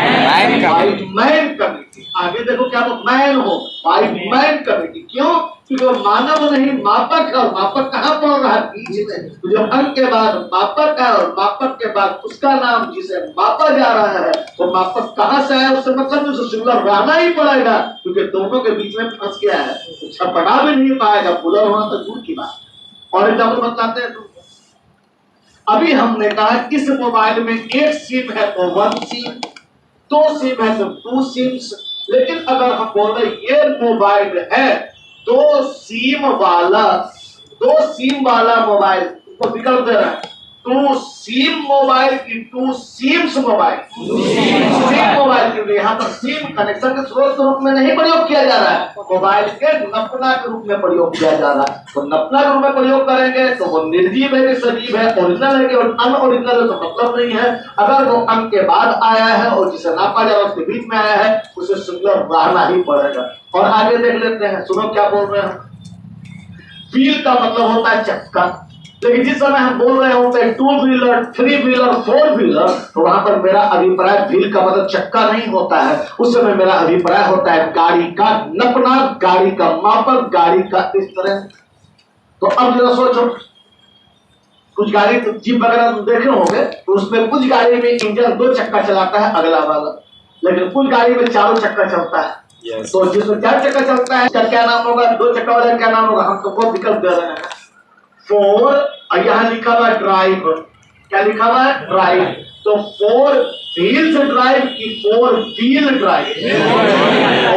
man committee. आगे देखो क्या वो मैन हो, बाई मैन कमेटी। क्यों? क्योंकि वो मानव नहीं मापक है, और मापक कहाँ पड़ रहा है? बीच में। तो जो अंक के बाद मापक है और मापक के बाद उसका नाम जिसे मापा जा रहा है, तो मापक कहाँ से आया उससे मतलब उसे सिंगुलर रहना ही पड़ेगा, क्योंकि दोनों के बीच में फंस गया है, तो छपड़ा भी नहीं पाएगा, पुलर होना तो दूर की बात। और एग्जाम्पल बताते हैं तुमको। अभी हमने कहा इस मोबाइल में एक सिम है तो 1 सिम, 2 सिम है तो 2 सिम्स। लेकिन अगर हम बोल रहे ये मोबाइल है 2 सिम वाला मोबाइल, तो विकल्प दे रहा है 2 सिम मोबाइल की 2 सिम्स मोबाइल। सिम मोबाइल के लिए यहाँ पर सिम कनेक्शन के स्रोत के रूप में नहीं प्रयोग किया जा रहा है, मोबाइल के नपना के रूप में प्रयोग किया जा रहा है। तो नपना के रूप में प्रयोग करेंगे तो वो निर्जीव है कि सजीव है, ओरिजिनल है कि अनओरिजिनल है, तो मतलब नहीं है। अगर वो अंक के बाद आया है और जिसे नापा जा रहा है उसके बीच में आया है, उसे सिंगुलर रहना ही पड़ेगा। और आगे देख लेते हैं, सुनो क्या बोल रहे हैं। व्हील का मतलब होता है चक्का, लेकिन जिस समय हम बोल रहे होते हैं 2 व्हीलर, 3 व्हीलर, 4 व्हीलर, तो वहां पर मेरा अभिप्राय व्हील का मतलब चक्का नहीं होता है। उस समय मेरा अभिप्राय होता है गाड़ी का नपना, गाड़ी का मापक, गाड़ी का इस तरह। तो अब जरा सोचो, कुछ गाड़ी जीप वगैरह तुम देखे होंगे, तो उसमें कुछ गाड़ी में इंजन 2 चक्का चलाता है अगला वाला, लेकिन कुछ गाड़ी में 4 चक्का चलता है। तो जिसमें 4 चक्का चलता है उसका क्या नाम होगा? 2 चक्का वाला क्या नाम होगा? हम तुमको विकल्प दे रहे हैं। 4, और यहाँ लिखा हुआ है ड्राइव। क्या लिखा हुआ है? ड्राइव। तो 4 व्हील्स ड्राइव की 4 व्हील ड्राइव।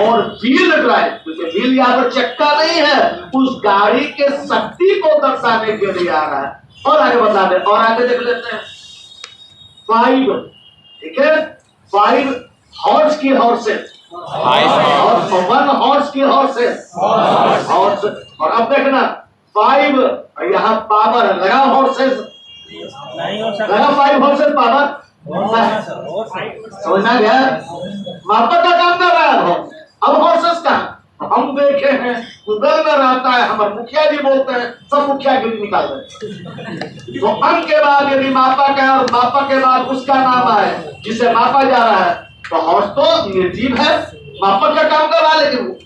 और व्हील ड्राइव, क्योंकि व्हील यहाँ पर चक्का नहीं है, उस गाड़ी के शक्ति को दर्शाने के लिए आ रहा है। और आगे बता दें, और आगे देख लेते हैं 5, ठीक है, 5 हॉर्स की हॉर्सेस, और 1 हॉर्स की हॉर्सेस, हॉर्स। और अब देखना 5, यहाँ पावर लगा हॉर्सेस, लगा 5 हॉर्सेस पावर, समझना गया? मापक का काम कर रहा है। अब हॉर्सेस का हम देखे हैं गूगल में रहता है, हमारे मुखिया जी बोलते हैं, सब मुखिया गिरी निकाल रहे। तो अंक के बाद यदि मापक है और मापक के बाद उसका नाम आए जिसे मापा जा रहा है, तो हॉर्स तो निर्जीव है, मापक का काम कर रहा है, लेकिन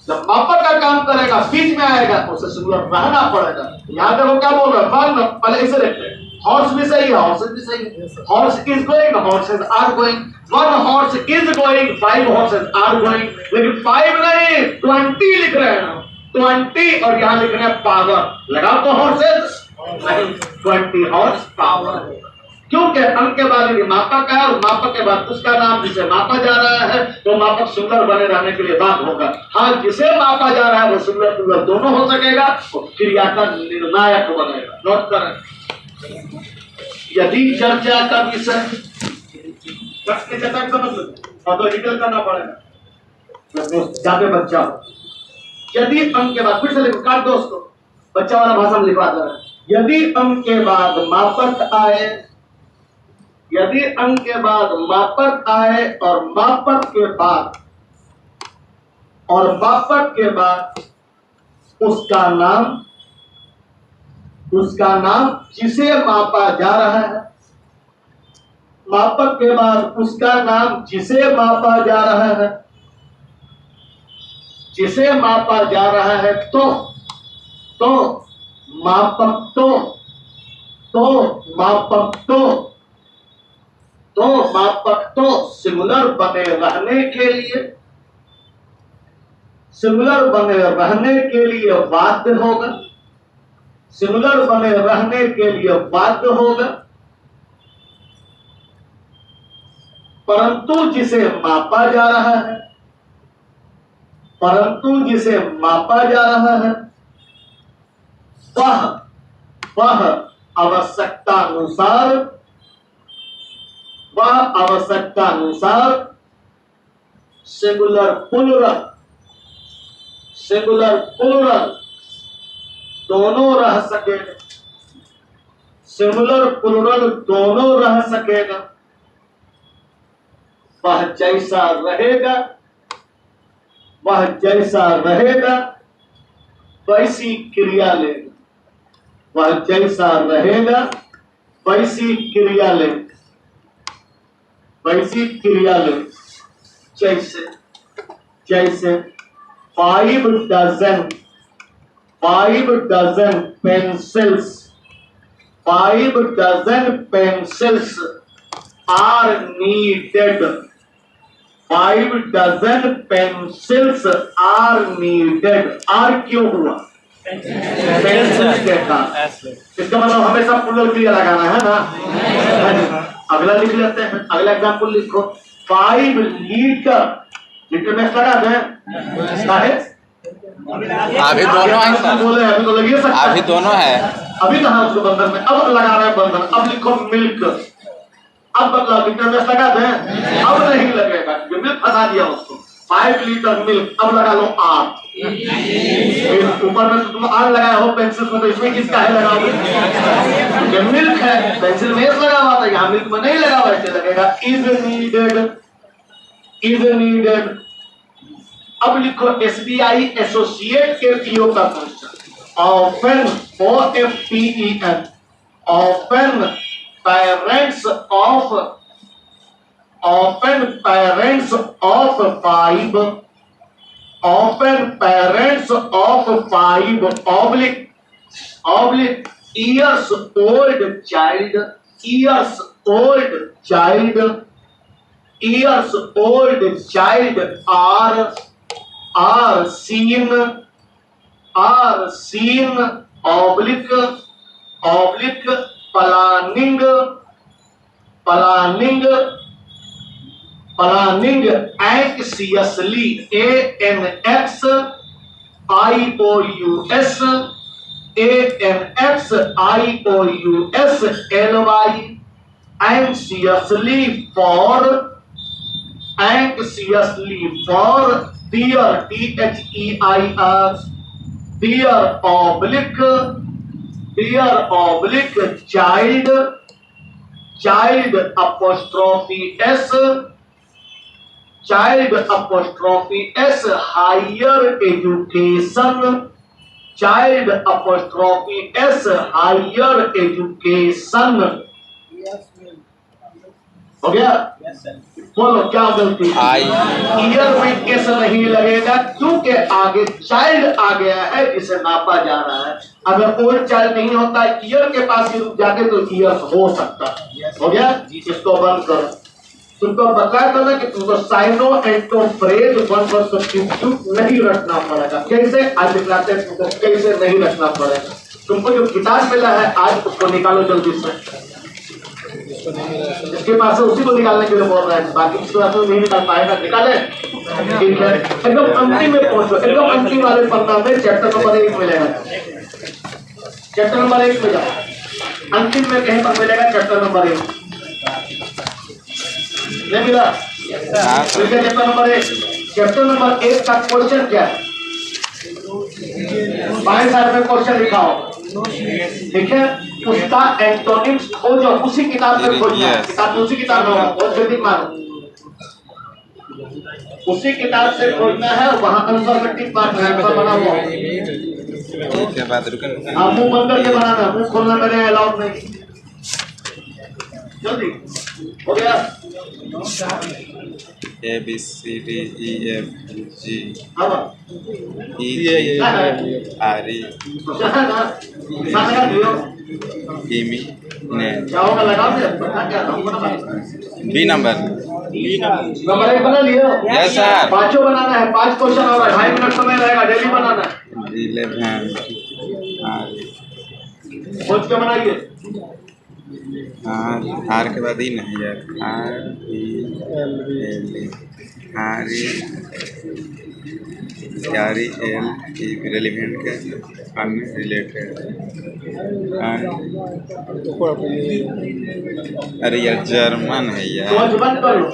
जब मापक का काम करेगा बीच में आएगा तो उसे सिंगुलर रहना पड़ेगा। यहाँ पे वो क्या बोल रहा है? पहले इसे देखते हैं। हॉर्स भी सही है, हॉर्सेस भी सही है। Horse is going, horses are going. 1 horse is going, 5 horses are going. लेकिन 5 नहीं, 20 लिख रहे हैं, 20, और यहाँ लिख रहे हैं पावर। लगाओ तो हॉर्सेस नहीं, 20 हॉर्स पावर। क्योंकि अंक के बाद यदि मापक है और मापक के बाद उसका नाम जिसे मापा जा रहा है, तो मापक सिंगुलर बने रहने के लिए बात होगा। हाँ, जिसे मापा जा रहा है वो सिंगुलर प्लूरल दोनों हो सकेगा, और क्रिया का निर्णायक बनेगा। नोट करें, यदि चर्चा का विषय तो डिटेल करना पड़ेगा, जाके बच्चा हो। यदि अंक के बाद, फिर से लिखो, काट दो उसको, बच्चा वाला भाषा में लिखवा दे रहा है। यदि अंक के बाद मापक आए, यदि अंक के बाद मापक आए और मापक के बाद उसका नाम जिसे मापा जा रहा है, मापक के बाद उसका नाम जिसे मापा जा रहा है, जिसे मापा जा रहा है, तो मापक सिंगुलर बने रहने के लिए बाध्य होगा, सिंगुलर बने रहने के लिए बाध्य होगा। परंतु जिसे मापा जा रहा है, वह आवश्यकतानुसार सिंगुलर प्लूरल दोनों रह सकेगा, सिंगुलर प्लूरल दोनों रह सकेगा। वह जैसा रहेगा वैसी क्रिया लेगा, वह जैसा रहेगा वैसी क्रियालिंग, वैसी क्रियालिंग जैसे जैसे 5 dozen pencils, 5 dozen pencils are needed, 5 dozen pencils are needed. Are क्यों हुआ? पेंसिल्स के कारण। इसका मतलब हमेशा प्लूरल क्रिया लगाना है ना। अगला लिख लेते हैं, अगला एग्जाम्पल लिखो। 5 लीटर, लीटर में लगा दें अभी दोनों है सर, बोले अभी तो लगिए सकता अभी दोनों है। अभी कहा उसको बंधन में, अब लगा रहे हैं बंधन। अब लिखो मिल्क, अब बदला लीटर में लगा दें, अब नहीं लगेगा क्योंकि मिल्क फंसा दिया उसको। 5 लीटर मिल्क, अब लगा लो आर। ऊपर में तो तुम आर लगाया हो पेंसिल में, तो इसमें किसका है लगाओगे? मिल्क है, पेंसिल में लगा हुआ था, यहाँ मिल्क में नहीं लगा हुआ, ऐसे लगेगा इज नीडेड, इज नीडेड। अब लिखो एसबीआई एसोसिएट के पीओ का question. Often OFPEN, often parents of, often parents of 5, often parents of 5 oblique years old child, years old child, years old child are seen oblique planning anxiously, ANXIOUSLY, anxiously for dear, THEIR, dear oblique child apostrophe S, child apostrophe S, higher education, child apostrophe S, higher education। हो गया? बोलो क्या गलती है? Year में S नहीं लगेगा क्योंकि आगे चाइल्ड आ गया है जिसे नापा जा रहा है। अगर ओल्ड चाइल्ड नहीं होता, ईयर के पास ही रुक जाते तो ईयर हो सकता। हो गया? इसको बंद करो। तुमको बताया था ना कि तुमको साइनो एंटो फ्रेज 1 वर्ड सब्स्टिट्यूट नहीं रखना पड़ेगा। कैसे? आज दिखलाते हैं तुमको कैसे नहीं रखना पड़ेगा। तुमको जो किताब मिला है आज उसको निकालो जल्दी से, इसके पास है उसी को निकालने के लिए बोल रहा है, बाकी किसी बात नहीं निकाल पाएगा। निकाले, ठीक है। एकदम अंतिम में पहुंचो, एकदम अंतिम वाले पन्ना में चैप्टर नंबर 1 मिलेगा। चैप्टर नंबर 1 में जाओ, अंतिम में कहीं पर मिलेगा चैप्टर नंबर 1। नहीं मिला? चैप्टर नंबर 1, चैप्टर नंबर 1 का क्वेश्चन क्या है? बाएं साइड में क्वेश्चन लिखा हो, ठीक है। उसका एंटोनिम्स खोजो, उसी किताब में खोजना है। किताब उसी किताब में होगा, बहुत जल्दी मारो, उसी किताब से खोजना है। वहां आंसर में टिक मारना है, आंसर बना हुआ है। ठीक है, बात रुकन आप मुंह बंद करके बनाना, मुंह खोलना मेरे अलाउड नहीं। जल्दी हो गया? ABCDEFG अब EMI ने क्या होगा? लगाओ से बता क्या था? B नंबर नंबर 1 बना लियो? Yes sir. 5 बनाना है, 5 क्वेश्चन होगा, 2.5 मिनट समय रहेगा, डेली बनाना है। 11 सोच के बनाइए। आर के बाद ही नहीं यार, REL रिलेवेंट के अन्य रिलेटेड। अरे यार जर्मन है यार, सोच बंद करो।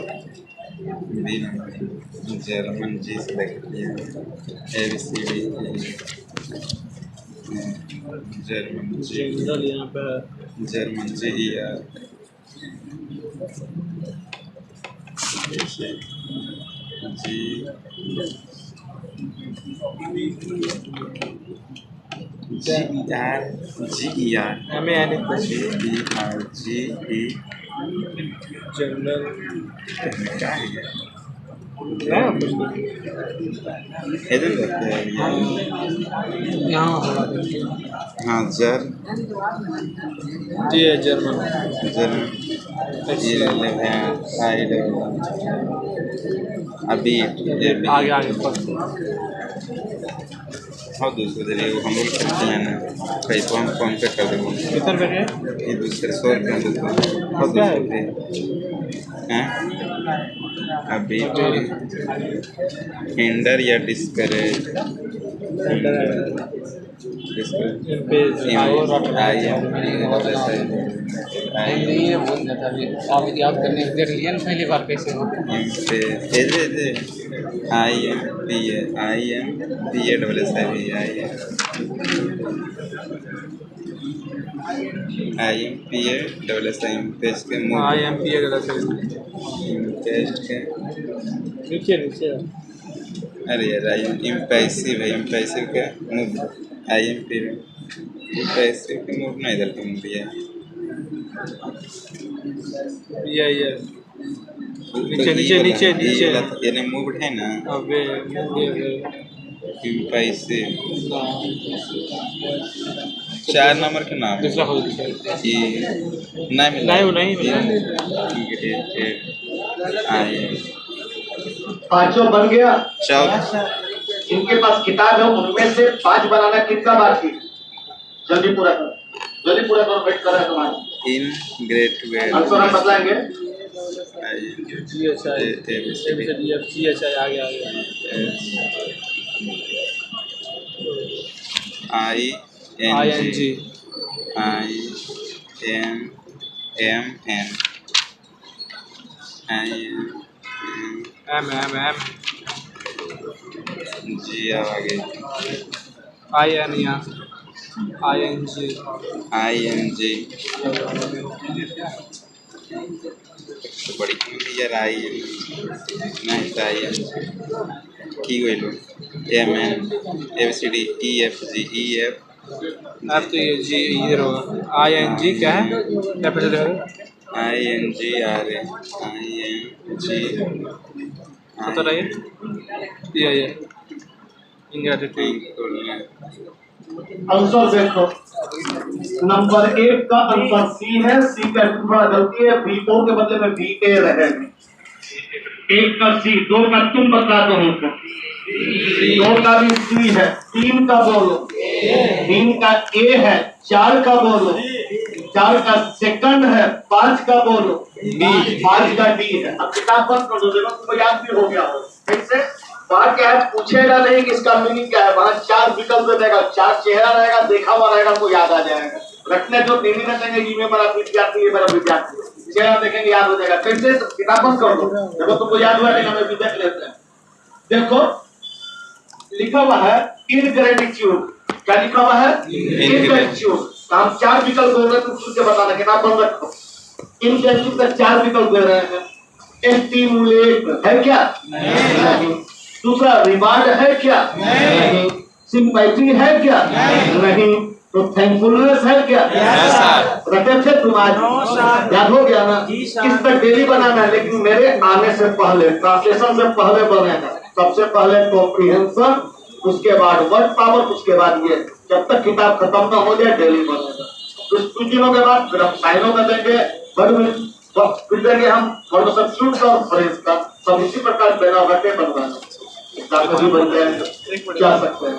जर्मन जी सेलेक्ट किया, ABCD जर्मन जी, जर्मन जी यार जी GER MAN GERGE जनरल क्या है ये? ना कुछ इधर करते हैं यहाँ होगा देखिए हाँ जर जी है जर्मन जर ये साइड अभी ये भी आगे आगे फर्स्ट हाँ दूसरे दे हम लोग करते हैं ना पैसा हम फोन पे कर देंगे कितने रुपये के ये दूसरे 100 रुपये देते हैं और क्या है? 200 रुपये हैं अभी हिंडर या डिस्करेज ये बोल रहा था अभी आप याद करने देख लिया ना पहली बार कैसे हो IMPA का दस के नीचे नीचे अरे यार इम्पैसिव है इम्पैसिव का मूव IMP इम्पैसिव का मूव ना इधर का मूव है ये नीचे नीचे नीचे नीचे ये ने मूव है ना अबे इम्पैसिव 4 नंबर के नाम दूसरा हो ये नहीं मिला नहीं मिला पांचों बन गया। चौथ इनके पास किताब है, उनमें से 5 बनाना कितना बाकी? जल्दी पूरा करो, जल्दी पूरा करो, वेट कर रहा है तुम्हारा। इन ग्रेट वेल आंसर हम बतलाएंगे। GHI आगे आगे ING M जी आगे IN यहाँ ING ING तो बड़ी कमी यार नहीं था ING की कोई लो MN ABCD EFG EF अब तो ये G इधर होगा ING क्या है क्या पैसे देखो ING RA पता रहिए ये इंग्रेडिएंट आंसर देखो, नंबर 1 का आंसर C है। C का थोड़ा गलती है, V4 के बदले में VA रहेगा। 1 का C, 2 का तुम बता दो हमको। 2 का भी C है, 3 का बोलो, 3 का A है, 4 का बोलो, 4 का सेकंड है, 5 का बोलो, 5 का D है। अब किताब बंद कर दो, देखो तुमको याद भी हो गया हो। ठीक से वहाँ क्या है, पूछेगा नहीं कि इसका मीनिंग क्या है। वहाँ 4 विकल्प देगा, 4 चेहरा रहेगा, देखा हुआ रहेगा, आपको याद आ जाएगा। रखने जो नहीं रखेंगे, ये मेरा विद्यार्थी, ये मेरा विद्यार्थी, चेहरा देखेंगे याद हो जाएगा। फिर से किताब बंद कर दो, देखो तुमको याद हुआ नहीं, हमें भी देख लेते हैं। देखो लिखा हुआ है इनग्रेटिट्यूड। क्या लिखा हुआ है? इनग्रेटिट्यूड। हम 4 विकल्प बोल रहे हैं, तुम सुन के बताना, किताब बंद रखो। इनग्रेटिट्यूड का 4 विकल्प दे रहे हैं। स्टिमुलेट है क्या? नहीं। दूसरा रिवार्ड है क्या? नहीं। सिंपैथी है क्या? नहीं। तो थैंकफुलनेस है क्या? रटे थे तुम आज, याद हो गया ना? किस पर डेली बनाना है, लेकिन मेरे आने से पहले, ट्रांसलेशन से पहले बनेगा। सबसे पहले कॉम्प्रिहेंशन, उसके बाद वर्ड पावर, उसके बाद ये। जब तक किताब खत्म ना हो जाए डेली बनेगा। कुछ दिनों के बाद फिर हम साइनों में देंगे, फिर देंगे हम सब्स्टिट्यूट का और फ्रेज का। सब इसी प्रकार बना घटे बनवाना भी बन जाएगा, जा सकते हैं।